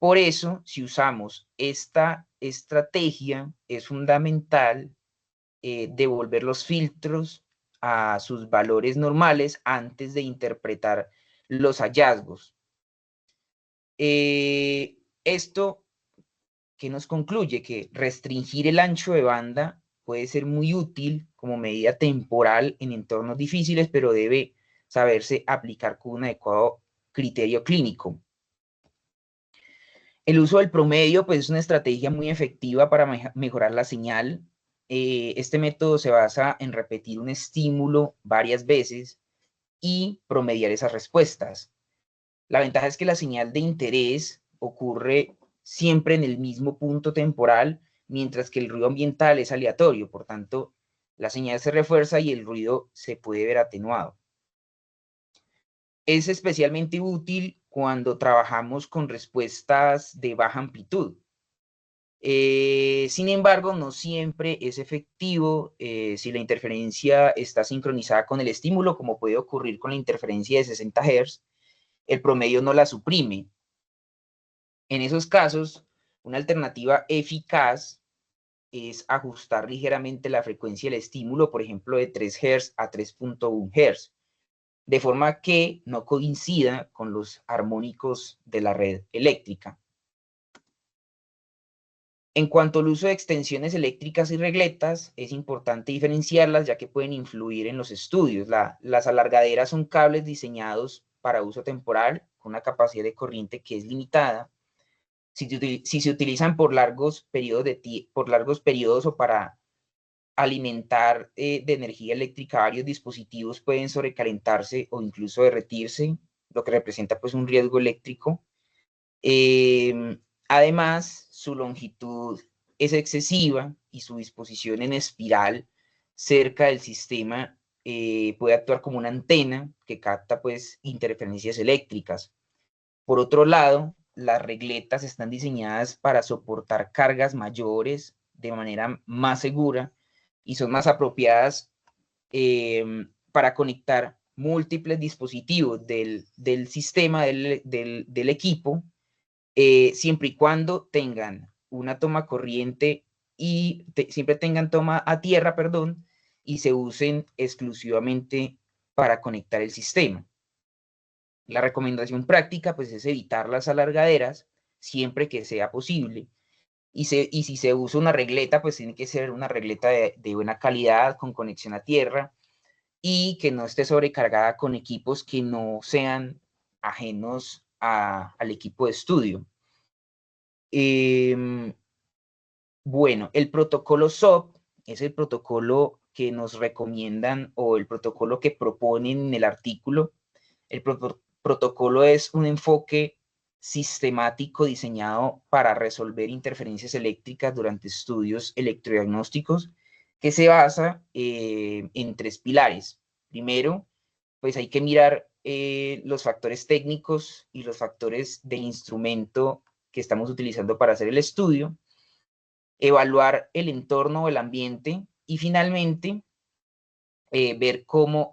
[SPEAKER 2] Por eso, si usamos esta estrategia, es fundamental devolver los filtros a sus valores normales antes de interpretar los hallazgos. Esto ¿qué nos concluye? Que restringir el ancho de banda puede ser muy útil como medida temporal en entornos difíciles, pero debe saberse aplicar con un adecuado criterio clínico. El uso del promedio pues, es una estrategia muy efectiva para mejorar la señal. Este método se basa en repetir un estímulo varias veces y promediar esas respuestas. La ventaja es que la señal de interés ocurre siempre en el mismo punto temporal, mientras que el ruido ambiental es aleatorio. Por tanto, la señal se refuerza y el ruido se puede ver atenuado. Es especialmente útil cuando trabajamos con respuestas de baja amplitud. Sin embargo, no siempre es efectivo si la interferencia está sincronizada con el estímulo, como puede ocurrir con la interferencia de 60 Hz. El promedio no la suprime. En esos casos, una alternativa eficaz es ajustar ligeramente la frecuencia del estímulo, por ejemplo, de 3 Hz a 3.1 Hz, de forma que no coincida con los armónicos de la red eléctrica. En cuanto al uso de extensiones eléctricas y regletas, es importante diferenciarlas ya que pueden influir en los estudios. Las alargaderas son cables diseñados para uso temporal con una capacidad de corriente que es limitada. Si se utilizan por largos periodos o para alimentar de energía eléctrica varios dispositivos, pueden sobrecalentarse o incluso derretirse, lo que representa pues un riesgo eléctrico. Además, su longitud es excesiva y su disposición en espiral cerca del sistema puede actuar como una antena que capta pues interferencias eléctricas. Por otro lado, las regletas están diseñadas para soportar cargas mayores de manera más segura y son más apropiadas para conectar múltiples dispositivos del sistema del equipo, siempre y cuando tengan una toma corriente y siempre tengan toma a tierra, perdón, y se usen exclusivamente para conectar el sistema. La recomendación práctica pues, es evitar las alargaderas siempre que sea posible. Y si se usa una regleta, pues tiene que ser una regleta de buena calidad, con conexión a tierra, y que no esté sobrecargada con equipos que no sean ajenos al equipo de estudio. Bueno, el protocolo SOP es el protocolo que nos recomiendan o el protocolo que proponen en el artículo. El protocolo es un enfoque sistemático diseñado para resolver interferencias eléctricas durante estudios electrodiagnósticos que se basa en 3 pilares. Primero, pues hay que mirar los factores técnicos y los factores del instrumento que estamos utilizando para hacer el estudio, evaluar el entorno o el ambiente y finalmente ver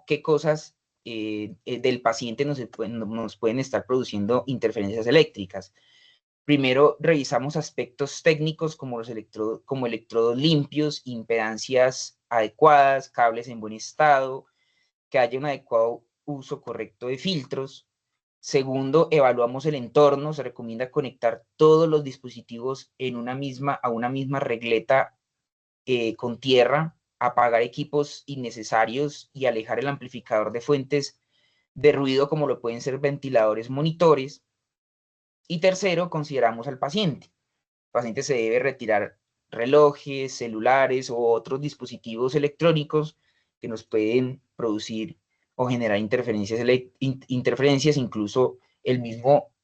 [SPEAKER 2] qué cosas del paciente nos pueden estar produciendo interferencias eléctricas. Primero revisamos aspectos técnicos como electrodos limpios, impedancias adecuadas, cables en buen estado, que haya un adecuado uso correcto de filtros. Segundo, evaluamos el entorno. Se recomienda conectar todos los dispositivos a una misma regleta con tierra, apagar equipos innecesarios y alejar el amplificador de fuentes de ruido como lo pueden ser ventiladores, monitores. Y tercero, consideramos al paciente. El paciente se debe retirar relojes, celulares o otros dispositivos electrónicos que nos pueden producir o generar interferencias, incluso el mismo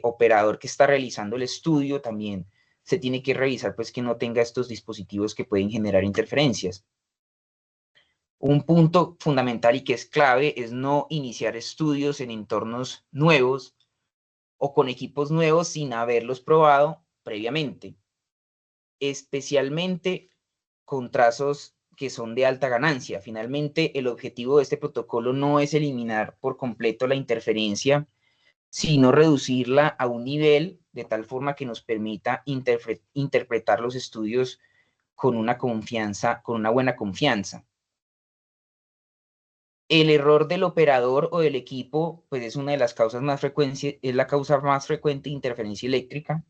[SPEAKER 2] operador que está realizando el estudio también se tiene que revisar pues que no tenga estos dispositivos que pueden generar interferencias. Un punto fundamental y que es clave es no iniciar estudios en entornos nuevos o con equipos nuevos sin haberlos probado previamente, especialmente con trazos que son de alta ganancia. Finalmente, el objetivo de este protocolo no es eliminar por completo la interferencia, sino reducirla a un nivel de tal forma que nos permita interpretar los estudios con una buena confianza. El error del operador o del equipo, pues es una de las causas más frecuentes, es la causa más frecuente de interferencia eléctrica.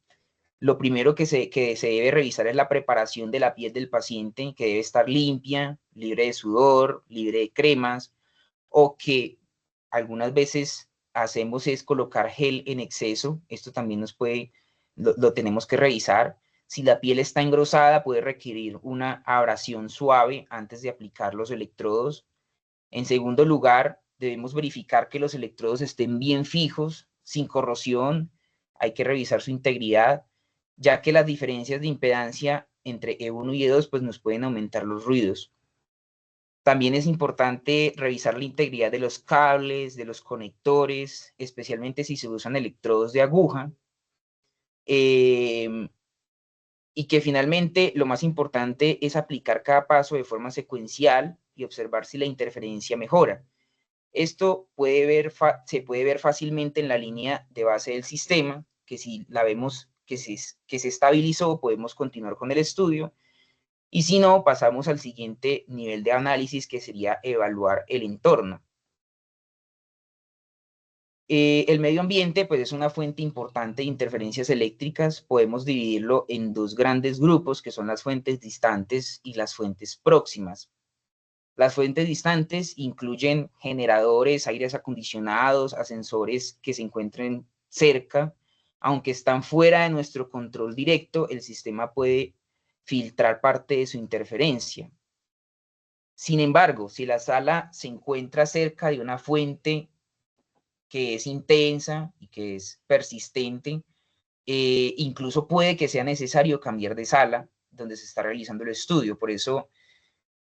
[SPEAKER 2] Lo primero que se debe revisar es la preparación de la piel del paciente, que debe estar limpia, libre de sudor, libre de cremas, o que algunas veces hacemos es colocar gel en exceso. Esto también lo tenemos que revisar. Si la piel está engrosada, puede requerir una abrasión suave antes de aplicar los electrodos. En segundo lugar, debemos verificar que los electrodos estén bien fijos, sin corrosión. Hay que revisar su integridad, ya que las diferencias de impedancia entre E1 y E2 pues, nos pueden aumentar los ruidos. También es importante revisar la integridad de los cables, de los conectores, especialmente si se usan electrodos de aguja. Y que finalmente lo más importante es aplicar cada paso de forma secuencial y observar si la interferencia mejora. Esto se puede ver fácilmente en la línea de base del sistema, que si la vemos que se estabilizó, podemos continuar con el estudio. Y si no, pasamos al siguiente nivel de análisis, que sería evaluar el entorno. El medio ambiente pues, es una fuente importante de interferencias eléctricas. Podemos dividirlo en dos grandes grupos, que son las fuentes distantes y las fuentes próximas. Las fuentes distantes incluyen generadores, aires acondicionados, ascensores que se encuentren cerca. Aunque están fuera de nuestro control directo, el sistema puede filtrar parte de su interferencia. Sin embargo, si la sala se encuentra cerca de una fuente que es intensa y que es persistente, incluso puede que sea necesario cambiar de sala donde se está realizando el estudio. Por eso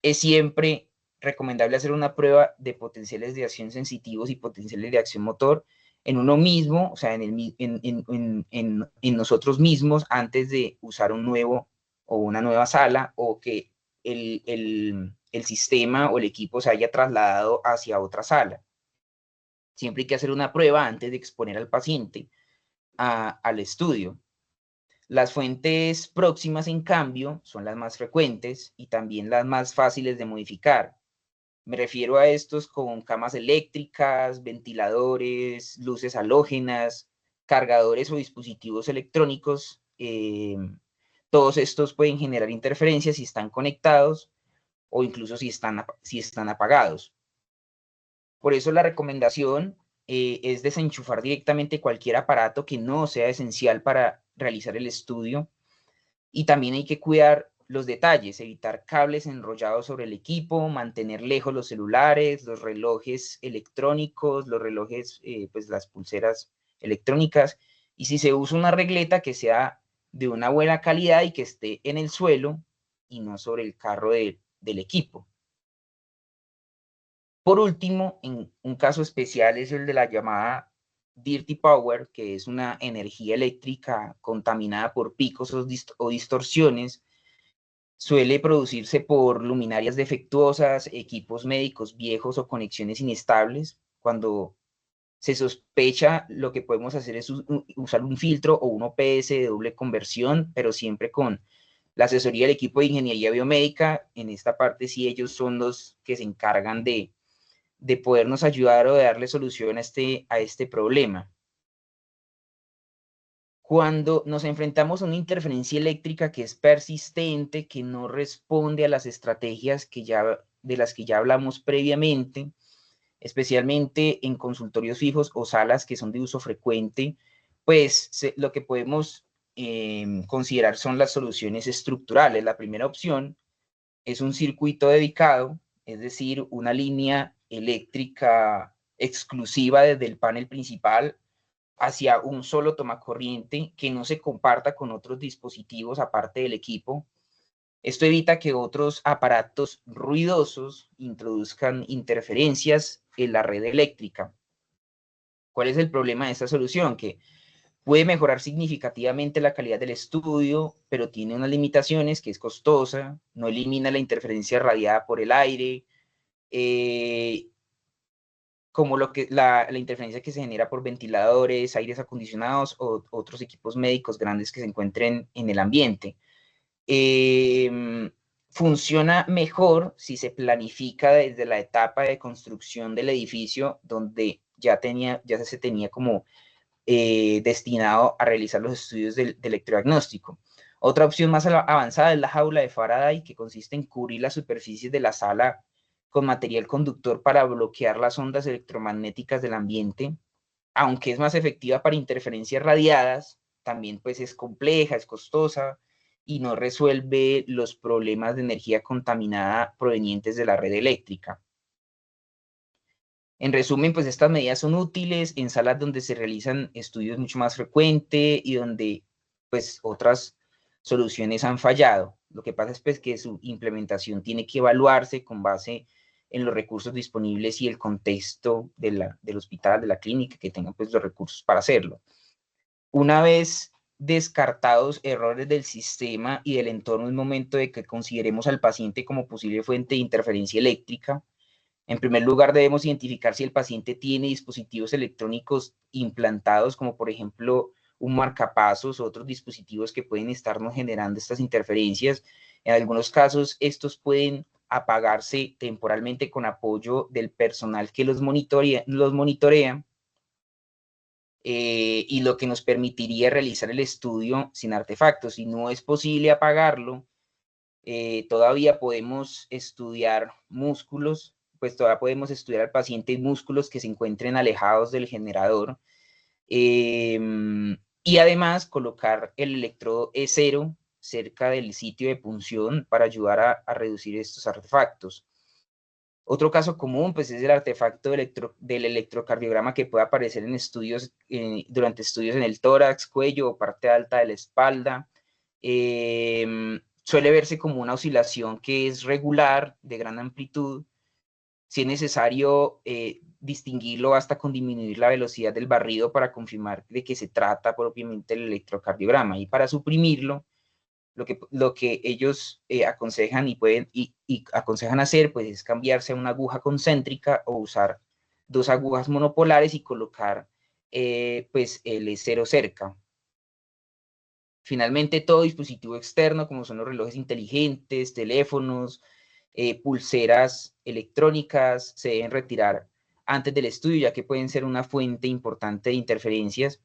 [SPEAKER 2] es siempre recomendable hacer una prueba de potenciales de acción sensitivos y potenciales de acción motor en uno mismo, o sea, en nosotros mismos, antes de usar un nuevo o una nueva sala, o que el sistema o el equipo se haya trasladado hacia otra sala. Siempre hay que hacer una prueba antes de exponer al paciente al estudio. Las fuentes próximas, en cambio, son las más frecuentes y también las más fáciles de modificar. Me refiero a estos con camas eléctricas, ventiladores, luces halógenas, cargadores o dispositivos electrónicos. Todos estos pueden generar interferencias si están conectados o incluso si están apagados. Por eso la recomendación es desenchufar directamente cualquier aparato que no sea esencial para realizar el estudio. Y también hay que cuidar los detalles, evitar cables enrollados sobre el equipo, mantener lejos los celulares, los relojes electrónicos, los relojes, pues las pulseras electrónicas. Y si se usa una regleta, que sea de una buena calidad y que esté en el suelo y no sobre el carro del equipo. Por último, en un caso especial es el de la llamada dirty power, que es una energía eléctrica contaminada por picos o distorsiones. Suele producirse por luminarias defectuosas, equipos médicos viejos o conexiones inestables. Cuando se sospecha, lo que podemos hacer es usar un filtro o un OPS de doble conversión, pero siempre con la asesoría del equipo de ingeniería biomédica. En esta parte sí, ellos son los que se encargan de podernos ayudar o de darle solución a este problema. Cuando nos enfrentamos a una interferencia eléctrica que es persistente, que no responde a las estrategias de las que ya hablamos previamente, especialmente en consultorios fijos o salas que son de uso frecuente, pues lo que podemos considerar son las soluciones estructurales. La primera opción es un circuito dedicado, es decir, una línea eléctrica exclusiva desde el panel principal hacia un solo tomacorriente que no se comparta con otros dispositivos aparte del equipo. Esto evita que otros aparatos ruidosos introduzcan interferencias en la red eléctrica. ¿Cuál es el problema de esta solución? Que puede mejorar significativamente la calidad del estudio, pero tiene unas limitaciones, que es costosa, no elimina la interferencia radiada por el aire, como la interferencia que se genera por ventiladores, aires acondicionados o otros equipos médicos grandes que se encuentren en el ambiente. Funciona mejor si se planifica desde la etapa de construcción del edificio, donde ya se tenía como destinado a realizar los estudios de electrodiagnóstico. Otra opción más avanzada es la jaula de Faraday, que consiste en cubrir las superficies de la sala con material conductor para bloquear las ondas electromagnéticas del ambiente. Aunque es más efectiva para interferencias radiadas, también pues es compleja, es costosa y no resuelve los problemas de energía contaminada provenientes de la red eléctrica. En resumen, pues estas medidas son útiles en salas donde se realizan estudios mucho más frecuentes y donde pues otras soluciones han fallado. Lo que pasa es pues que su implementación tiene que evaluarse con base en los recursos disponibles y el contexto del hospital, de la clínica, que tengan pues los recursos para hacerlo. Una vez descartados errores del sistema y del entorno, es momento de que consideremos al paciente como posible fuente de interferencia eléctrica. En primer lugar, debemos identificar si el paciente tiene dispositivos electrónicos implantados, como por ejemplo un marcapasos o otros dispositivos que pueden estarnos generando estas interferencias. En algunos casos, estos pueden apagarse temporalmente con apoyo del personal que los monitorea, y lo que nos permitiría realizar el estudio sin artefactos. Si no es posible apagarlo, todavía podemos estudiar músculos, pues todavía podemos estudiar al paciente músculos que se encuentren alejados del generador, y además colocar el electrodo E0 cerca del sitio de punción para ayudar a reducir estos artefactos. Otro caso común pues, es el artefacto del electrocardiograma que puede aparecer en estudios, durante estudios en el tórax, cuello o parte alta de la espalda. Suele verse como una oscilación que es regular, de gran amplitud. Si es necesario distinguirlo, basta con disminuir la velocidad del barrido para confirmar de que se trata propiamente del electrocardiograma. Y para suprimirlo, lo que ellos aconsejan y aconsejan hacer, pues es cambiarse a una aguja concéntrica o usar dos agujas monopolares y colocar pues el E0 cerca. Finalmente, todo dispositivo externo, como son los relojes inteligentes, teléfonos, pulseras electrónicas, se deben retirar antes del estudio, ya que pueden ser una fuente importante de interferencias.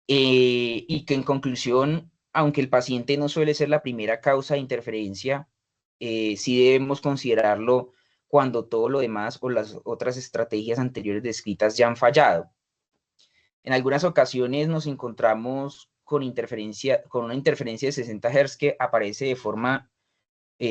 [SPEAKER 2] Y que en conclusión, aunque el paciente no suele ser la primera causa de interferencia, sí debemos considerarlo cuando todo lo demás o las otras estrategias anteriores descritas ya han fallado. En algunas ocasiones nos encontramos con una interferencia de 60 Hz que aparece de forma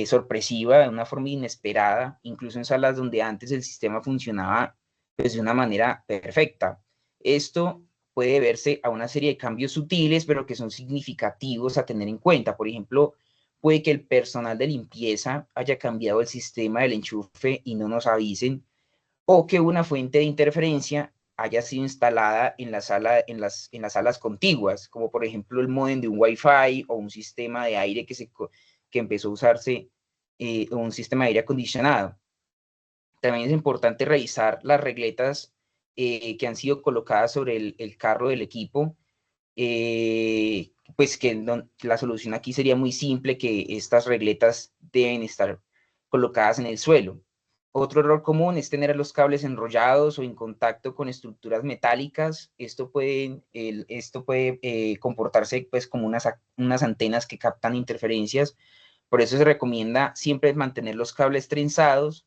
[SPEAKER 2] sorpresiva, de una forma inesperada, incluso en salas donde antes el sistema funcionaba pues, de una manera perfecta. Esto puede verse a una serie de cambios sutiles, pero que son significativos a tener en cuenta. Por ejemplo, puede que el personal de limpieza haya cambiado el sistema del enchufe y no nos avisen, o que una fuente de interferencia haya sido instalada en las salas contiguas, como por ejemplo el módem de un Wi-Fi o un sistema de aire que empezó a usarse, o un sistema de aire acondicionado. También es importante revisar las regletas que han sido colocadas sobre el carro del equipo, pues que la solución aquí sería muy simple, que estas regletas deben estar colocadas en el suelo. Otro error común es tener los cables enrollados o en contacto con estructuras metálicas. Esto puede comportarse pues, como unas antenas que captan interferencias. Por eso se recomienda siempre mantener los cables trenzados,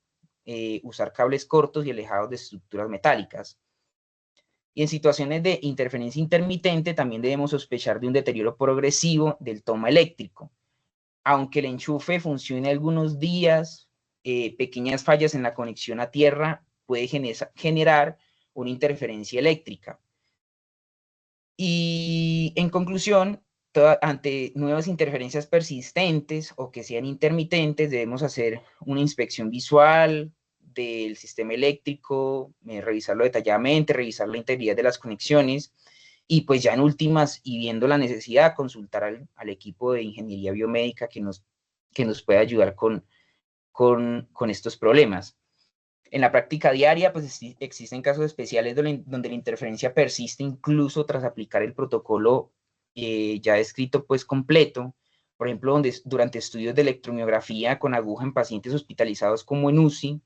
[SPEAKER 2] usar cables cortos y alejados de estructuras metálicas. Y en situaciones de interferencia intermitente también debemos sospechar de un deterioro progresivo del toma eléctrico. Aunque el enchufe funcione algunos días, pequeñas fallas en la conexión a tierra puede generar una interferencia eléctrica. Y en conclusión, ante nuevas interferencias persistentes o que sean intermitentes, debemos hacer una inspección visual del sistema eléctrico, revisarlo detalladamente, revisar la integridad de las conexiones y pues ya en últimas y viendo la necesidad, consultar al equipo de ingeniería biomédica que nos puede ayudar con estos problemas. En la práctica diaria, pues existen casos especiales donde la interferencia persiste incluso tras aplicar el protocolo ya descrito pues completo. Por ejemplo, durante estudios de electromiografía con aguja en pacientes hospitalizados como en UCI,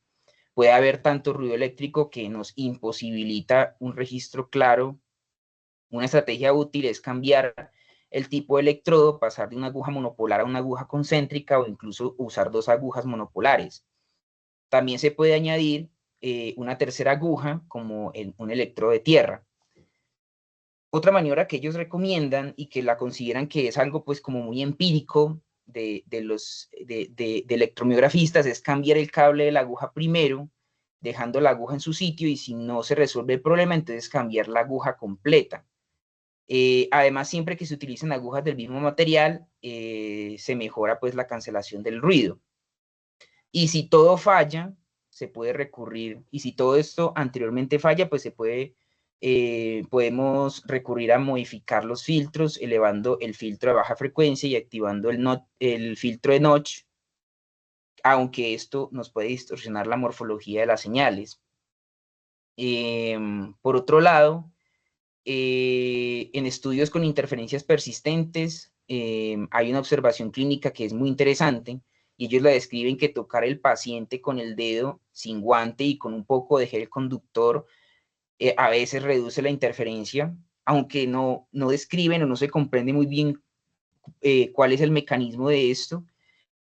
[SPEAKER 2] puede haber tanto ruido eléctrico que nos imposibilita un registro claro Una estrategia útil es cambiar el tipo de electrodo, pasar de una aguja monopolar a una aguja concéntrica o incluso usar dos agujas monopolares. También se puede añadir una tercera aguja como un electrodo de tierra. Otra maniobra que ellos recomiendan y que la consideran que es algo pues como muy empírico de electromiografistas es cambiar el cable de la aguja primero, dejando la aguja en su sitio, y si no se resuelve el problema, entonces cambiar la aguja completa. Además, siempre que se utilizan agujas del mismo material, se mejora pues la cancelación del ruido. Y si todo falla, se puede recurrir, y si todo esto anteriormente falla, pues podemos recurrir a modificar los filtros, elevando el filtro de baja frecuencia y activando el filtro de notch, aunque esto nos puede distorsionar la morfología de las señales. Por otro lado, en estudios con interferencias persistentes, hay una observación clínica que es muy interesante, y ellos la describen que tocar el paciente con el dedo sin guante y con un poco de gel conductor a veces reduce la interferencia, aunque no describen o no se comprende muy bien cuál es el mecanismo de esto.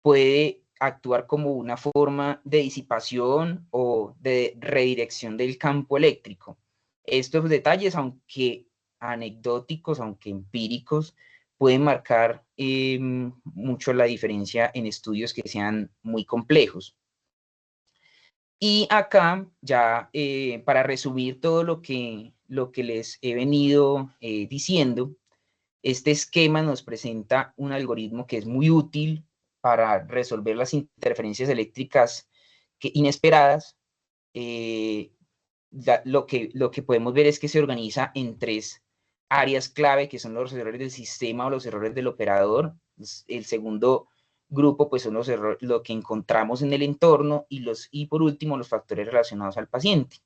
[SPEAKER 2] Puede actuar como una forma de disipación o de redirección del campo eléctrico. Estos detalles, aunque anecdóticos, aunque empíricos, pueden marcar mucho la diferencia en estudios que sean muy complejos. Y acá, ya para resumir todo lo que les he venido diciendo, este esquema nos presenta un algoritmo que es muy útil para resolver las interferencias eléctricas inesperadas. Lo que podemos ver es que se organiza en tres áreas clave, que son los errores del sistema o los errores del operador. El segundo grupo pues son los errores, lo que encontramos en el entorno, y por último los factores relacionados al paciente.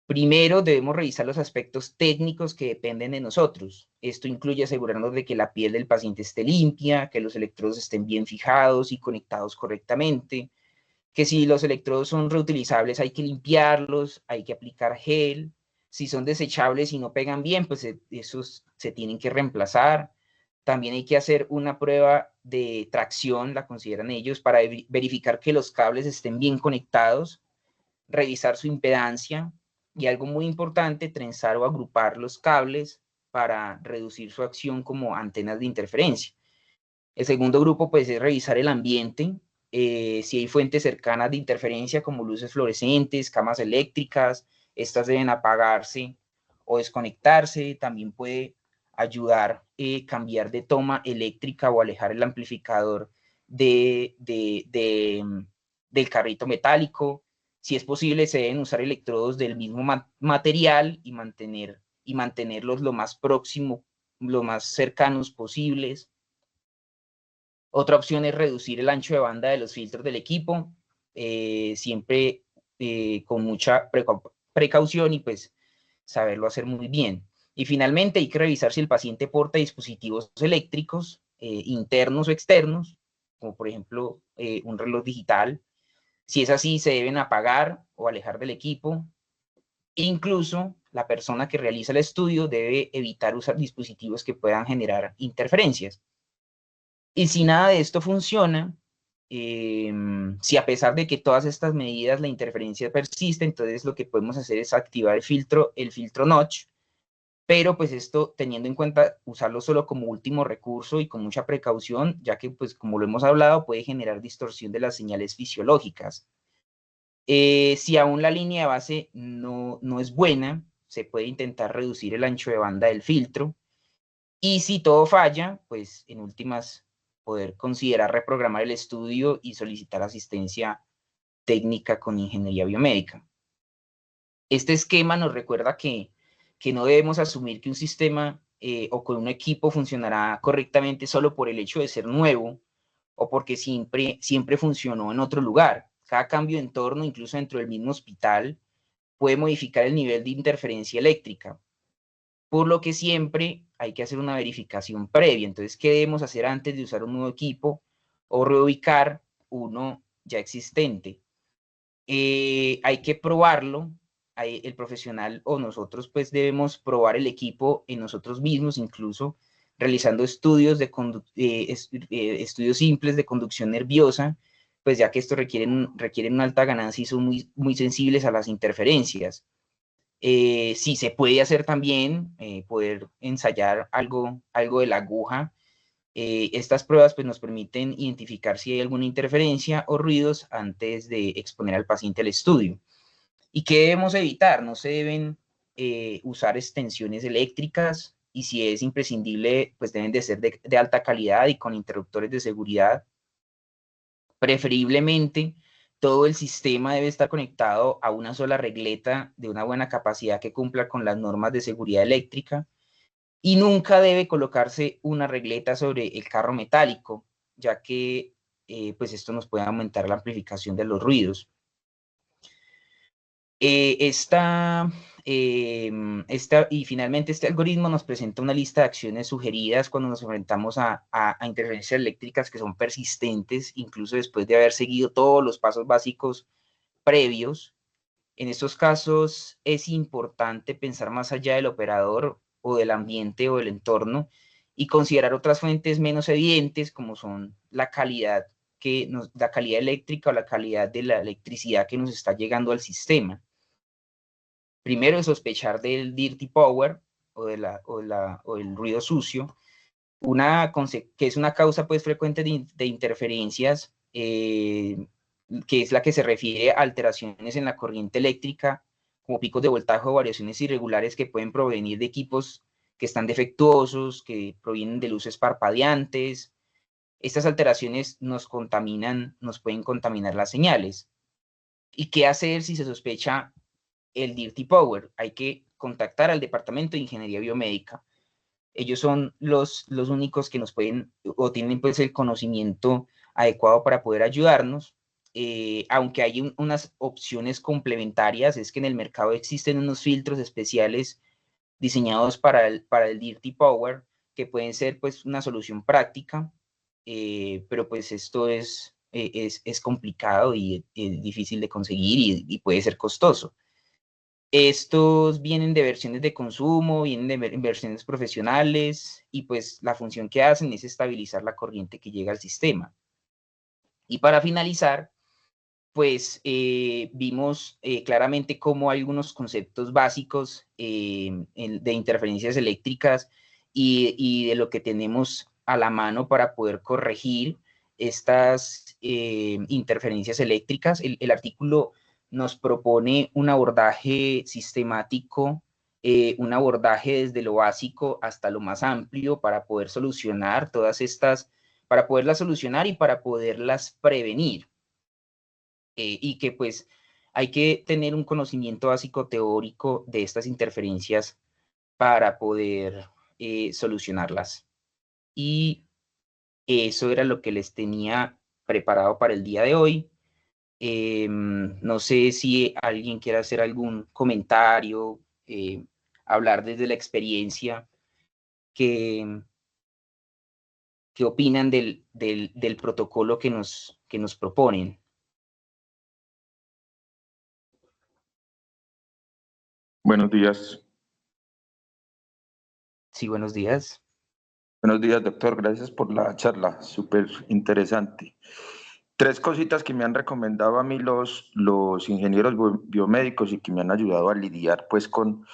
[SPEAKER 2] Primero debemos revisar los aspectos técnicos que dependen de nosotros. Esto incluye asegurarnos de que la piel del paciente esté limpia, que los electrodos estén bien fijados y conectados correctamente, que si los electrodos son reutilizables hay que limpiarlos, hay que aplicar gel. Si son desechables y no pegan bien, pues esos se tienen que reemplazar. También hay que hacer una prueba de tracción, la consideran ellos, para verificar que los cables estén bien conectados, revisar su impedancia, y algo muy importante, trenzar o agrupar los cables para reducir su acción como antenas de interferencia. El segundo grupo pues es revisar el ambiente, si hay fuentes cercanas de interferencia como luces fluorescentes, camas eléctricas, estas deben apagarse o desconectarse. También puede ayudar cambiar de toma eléctrica o alejar el amplificador del carrito metálico. Si es posible, se deben usar electrodos del mismo material y mantenerlos lo más próximo, lo más cercanos posibles. Otra opción es reducir el ancho de banda de los filtros del equipo, siempre con mucha precaución, y pues saberlo hacer muy bien. Y finalmente hay que revisar si el paciente porta dispositivos eléctricos internos o externos, como por ejemplo un reloj digital. Si es así, se deben apagar o alejar del equipo. Incluso la persona que realiza el estudio debe evitar usar dispositivos que puedan generar interferencias. Y si nada de esto funciona, si a pesar de que todas estas medidas la interferencia persiste, entonces lo que podemos hacer es activar el filtro notch, pero pues esto teniendo en cuenta usarlo solo como último recurso y con mucha precaución, ya que pues como lo hemos hablado puede generar distorsión de las señales fisiológicas. Si aún la línea de base no es buena, se puede intentar reducir el ancho de banda del filtro, y si todo falla, pues en últimas poder considerar reprogramar el estudio y solicitar asistencia técnica con ingeniería biomédica. Este esquema nos recuerda que no debemos asumir que un sistema o con un equipo funcionará correctamente solo por el hecho de ser nuevo o porque siempre funcionó en otro lugar. Cada cambio de entorno, incluso dentro del mismo hospital, puede modificar el nivel de interferencia eléctrica, por lo que siempre hay que hacer una verificación previa. Entonces, ¿qué debemos hacer antes de usar un nuevo equipo o reubicar uno ya existente? Hay que probarlo el profesional o nosotros pues debemos probar el equipo en nosotros mismos, incluso realizando estudios, estudios simples de conducción nerviosa, pues ya que estos requieren una alta ganancia y son muy sensibles a las interferencias. Sí se puede hacer también, poder ensayar algo de la aguja. Estas pruebas pues, nos permiten identificar si hay alguna interferencia o ruidos antes de exponer al paciente al estudio. ¿Y qué debemos evitar? No se deben usar extensiones eléctricas, y si es imprescindible, pues deben de ser de alta calidad y con interruptores de seguridad. Preferiblemente, todo el sistema debe estar conectado a una sola regleta de una buena capacidad que cumpla con las normas de seguridad eléctrica, y nunca debe colocarse una regleta sobre el carro metálico, ya que pues esto nos puede aumentar la amplificación de los ruidos. Y finalmente este algoritmo nos presenta una lista de acciones sugeridas cuando nos enfrentamos a interferencias eléctricas que son persistentes, incluso después de haber seguido todos los pasos básicos previos. En estos casos es importante pensar más allá del operador o del ambiente o del entorno y considerar otras fuentes menos evidentes, como son la calidad eléctrica o la calidad de la electricidad que nos está llegando al sistema. Primero, sospechar del dirty power o del ruido sucio, que es una causa pues frecuente de interferencias, que es la que se refiere a alteraciones en la corriente eléctrica, como picos de voltaje o variaciones irregulares que pueden provenir de equipos que están defectuosos, que provienen de luces parpadeantes. Estas alteraciones nos pueden contaminar las señales. ¿Y qué hacer si se sospecha el dirty power? Hay que contactar al departamento de ingeniería biomédica. Ellos son los únicos que nos pueden o tienen pues el conocimiento adecuado para poder ayudarnos. Aunque hay unas opciones complementarias, es que en el mercado existen unos filtros especiales diseñados para el dirty power, que pueden ser pues una solución práctica, pero pues esto es complicado y es difícil de conseguir y puede ser costoso. Estos vienen de versiones de consumo, vienen de versiones profesionales, y pues la función que hacen es estabilizar la corriente que llega al sistema. Y para finalizar, pues vimos claramente cómo algunos conceptos básicos de interferencias eléctricas y de lo que tenemos a la mano para poder corregir estas interferencias eléctricas. El artículo nos propone un abordaje sistemático, un abordaje desde lo básico hasta lo más amplio para poder solucionar para poderlas solucionar y para poderlas prevenir. Y que pues hay que tener un conocimiento básico teórico de estas interferencias para poder solucionarlas. Y eso era lo que les tenía preparado para el día de hoy. No sé si alguien quiere hacer algún comentario, hablar desde la experiencia, qué opinan del protocolo que nos proponen.
[SPEAKER 5] Buenos días.
[SPEAKER 2] Sí, buenos días.
[SPEAKER 5] Buenos días, doctor. Gracias por la charla, súper interesante. 3 cositas que me han recomendado a mí los ingenieros biomédicos y que me han ayudado a lidiar pues con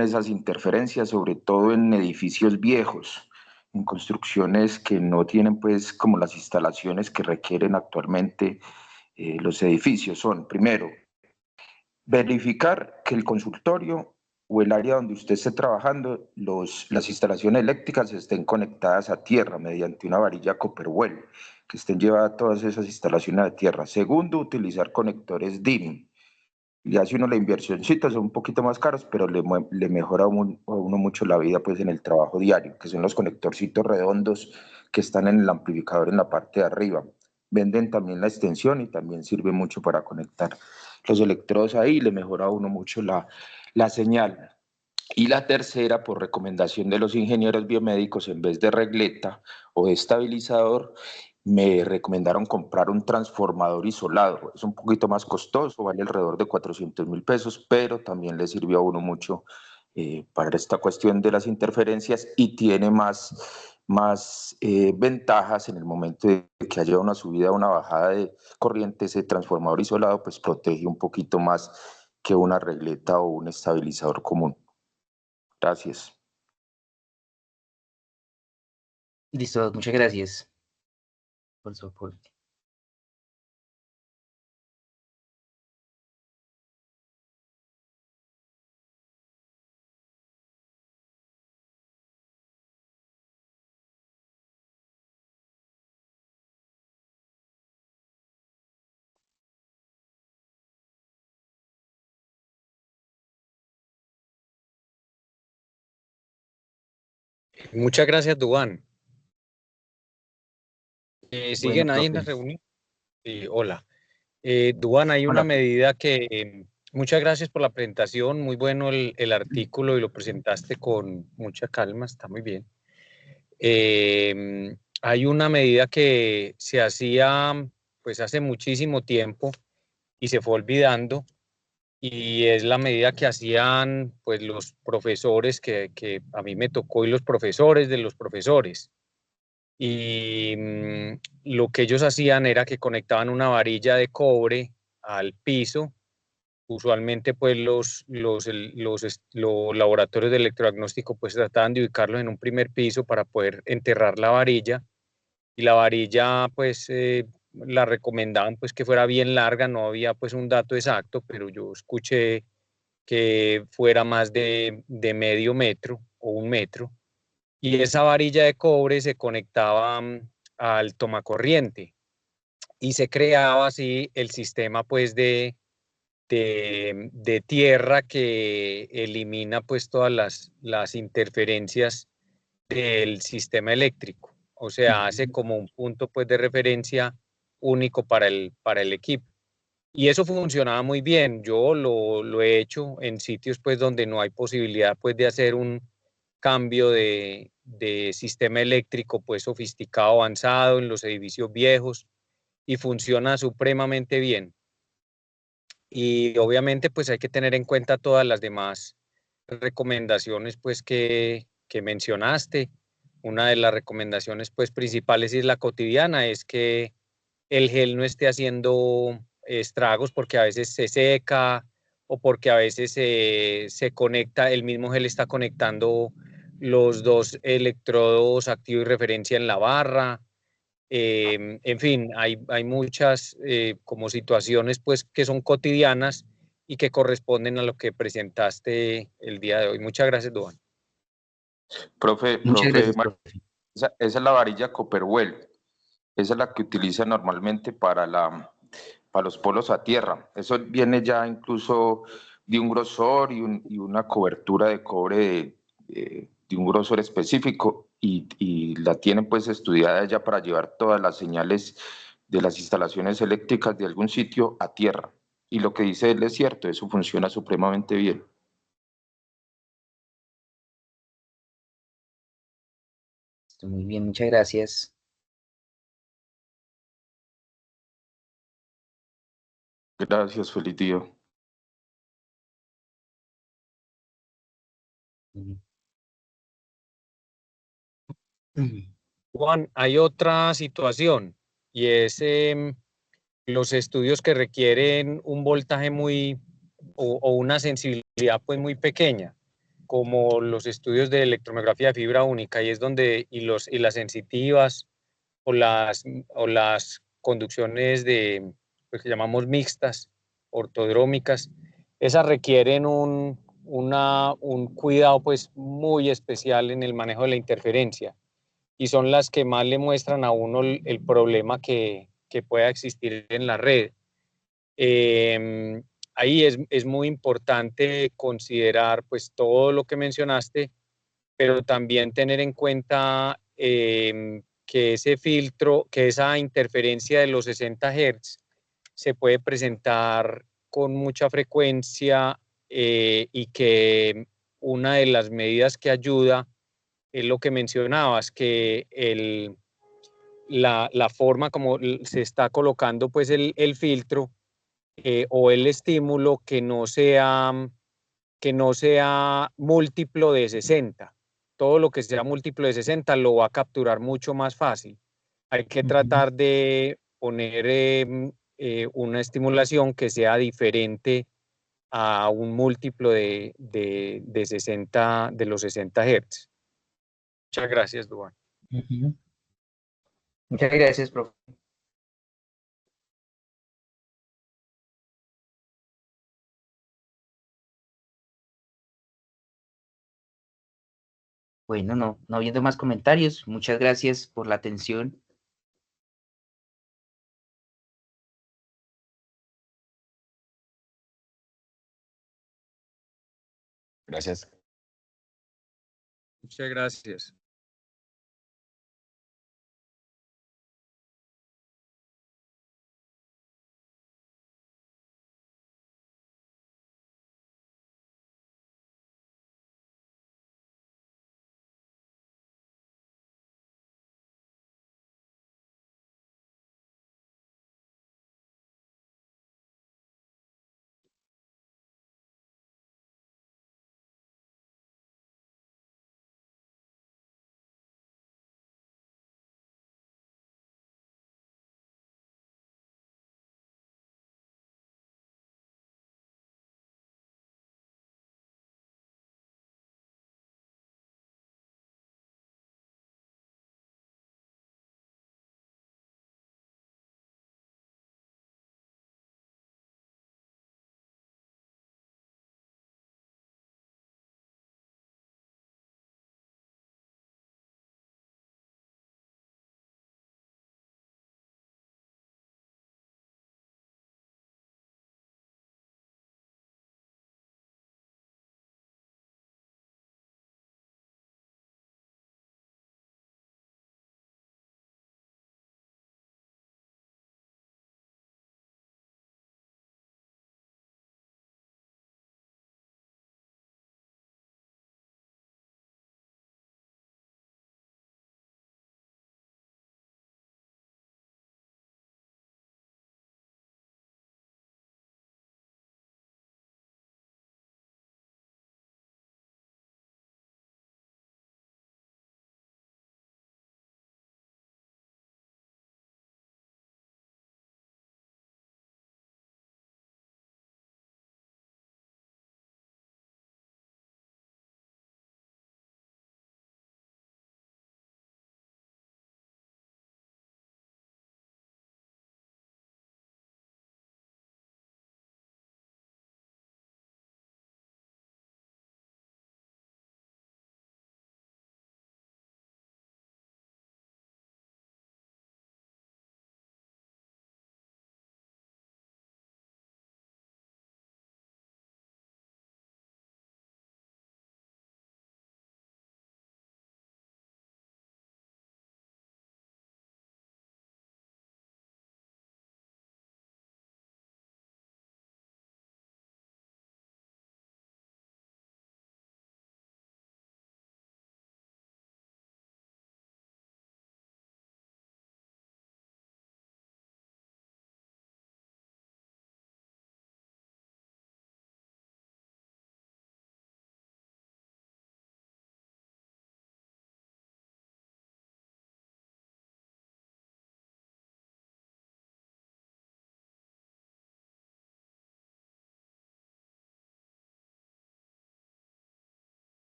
[SPEAKER 5] esas interferencias, sobre todo en edificios viejos, en construcciones que no tienen pues como las instalaciones que requieren actualmente los edificios. Son, primero, verificar que el consultorio o el área donde usted esté trabajando, las instalaciones eléctricas estén conectadas a tierra mediante una varilla Copperwell, que estén llevadas todas esas instalaciones a tierra. Segundo, utilizar conectores DIN. Le hace uno la inversioncita, son un poquito más caros, pero le mejora a uno mucho la vida pues, en el trabajo diario, que son los conectorcitos redondos que están en el amplificador en la parte de arriba. Venden también la extensión y también sirve mucho para conectar los electrodos ahí, le mejora a uno mucho la señal. Y la tercera, por recomendación de los ingenieros biomédicos, en vez de regleta o de estabilizador, me recomendaron comprar un transformador isolado. Es un poquito más costoso, vale alrededor de 400.000 pesos, pero también le sirvió a uno mucho para esta cuestión de las interferencias y tiene más ventajas en el momento de que haya una subida o una bajada de corriente. Ese transformador isolado pues protege un poquito más que una regleta o un estabilizador común. Gracias.
[SPEAKER 2] Listo, muchas gracias por su aporte.
[SPEAKER 6] Muchas gracias, Duván. ¿Siguen
[SPEAKER 2] Bueno,
[SPEAKER 6] ahí en la
[SPEAKER 2] profe.
[SPEAKER 6] reunión? Sí, hola. Duván, hay una
[SPEAKER 2] Hola.
[SPEAKER 6] medida que... muchas gracias por la presentación, muy bueno el artículo y lo presentaste con mucha calma, está muy bien. Hay una medida que se hacía pues hace muchísimo tiempo y se fue olvidando, y es la medida que hacían pues los profesores que a mí me tocó y los profesores de los profesores. Y lo que ellos hacían era que conectaban una varilla de cobre al piso. Usualmente pues los laboratorios de electrodiagnóstico pues trataban de ubicarlos en un primer piso para poder enterrar la varilla, y la varilla pues la recomendaban pues que fuera bien larga. No había pues un dato exacto, pero yo escuché que fuera más de medio metro o un metro, y esa varilla de cobre se conectaba al tomacorriente y se creaba así el sistema pues de tierra que elimina pues todas las interferencias del sistema eléctrico. O sea, hace como un punto pues de referencia único para el equipo. Y eso funcionaba muy bien. Yo lo he hecho en sitios pues donde no hay posibilidad pues de hacer un cambio de sistema eléctrico pues sofisticado, avanzado, en los edificios viejos, y funciona supremamente bien. Y obviamente pues hay que tener en cuenta todas las demás recomendaciones pues que mencionaste. Una de las recomendaciones pues principales, y es la cotidiana, es que el gel no esté haciendo estragos, porque a veces se seca o porque a veces se conecta, el mismo gel está conectando los dos electrodos activo y referencia en la barra. En fin, hay muchas como situaciones pues que son cotidianas y que corresponden a lo que presentaste el día de hoy. Muchas gracias, Duan.
[SPEAKER 5] Profe,
[SPEAKER 2] Muchas gracias,
[SPEAKER 5] Mar,
[SPEAKER 2] profe.
[SPEAKER 5] esa es la varilla Copperwell. Esa es la que utiliza normalmente para los polos a tierra. Eso viene ya incluso de un grosor y una cobertura de cobre de un grosor específico, y la tienen pues estudiada ya para llevar todas las señales de las instalaciones eléctricas de algún sitio a tierra. Y lo que dice él es cierto, eso funciona supremamente bien.
[SPEAKER 2] Muy bien, muchas gracias.
[SPEAKER 5] Gracias, feliz día.
[SPEAKER 6] Juan, hay otra situación, y es los estudios que requieren un voltaje muy o una sensibilidad pues muy pequeña, como los estudios de electromiografía de fibra única, y es donde y las sensitivas o las conducciones de pues, que llamamos mixtas, ortodrómicas. Esas requieren un cuidado pues muy especial en el manejo de la interferencia, y son las que más le muestran a uno el problema que pueda existir en la red. Ahí es muy importante considerar pues todo lo que mencionaste, pero también tener en cuenta que ese filtro, que esa interferencia de los 60 Hz se puede presentar con mucha frecuencia, y que una de las medidas que ayuda es lo que mencionabas, que la forma como se está colocando pues el filtro o el estímulo que no sea múltiplo de 60. Todo lo que sea múltiplo de 60 lo va a capturar mucho más fácil. Hay que tratar de poner una estimulación que sea diferente a un múltiplo de 60, de los 60 Hz. Muchas gracias, Duan.
[SPEAKER 2] Muchas gracias, profe. Bueno, no habiendo más comentarios, muchas gracias por la atención.
[SPEAKER 7] Gracias.
[SPEAKER 6] Muchas gracias.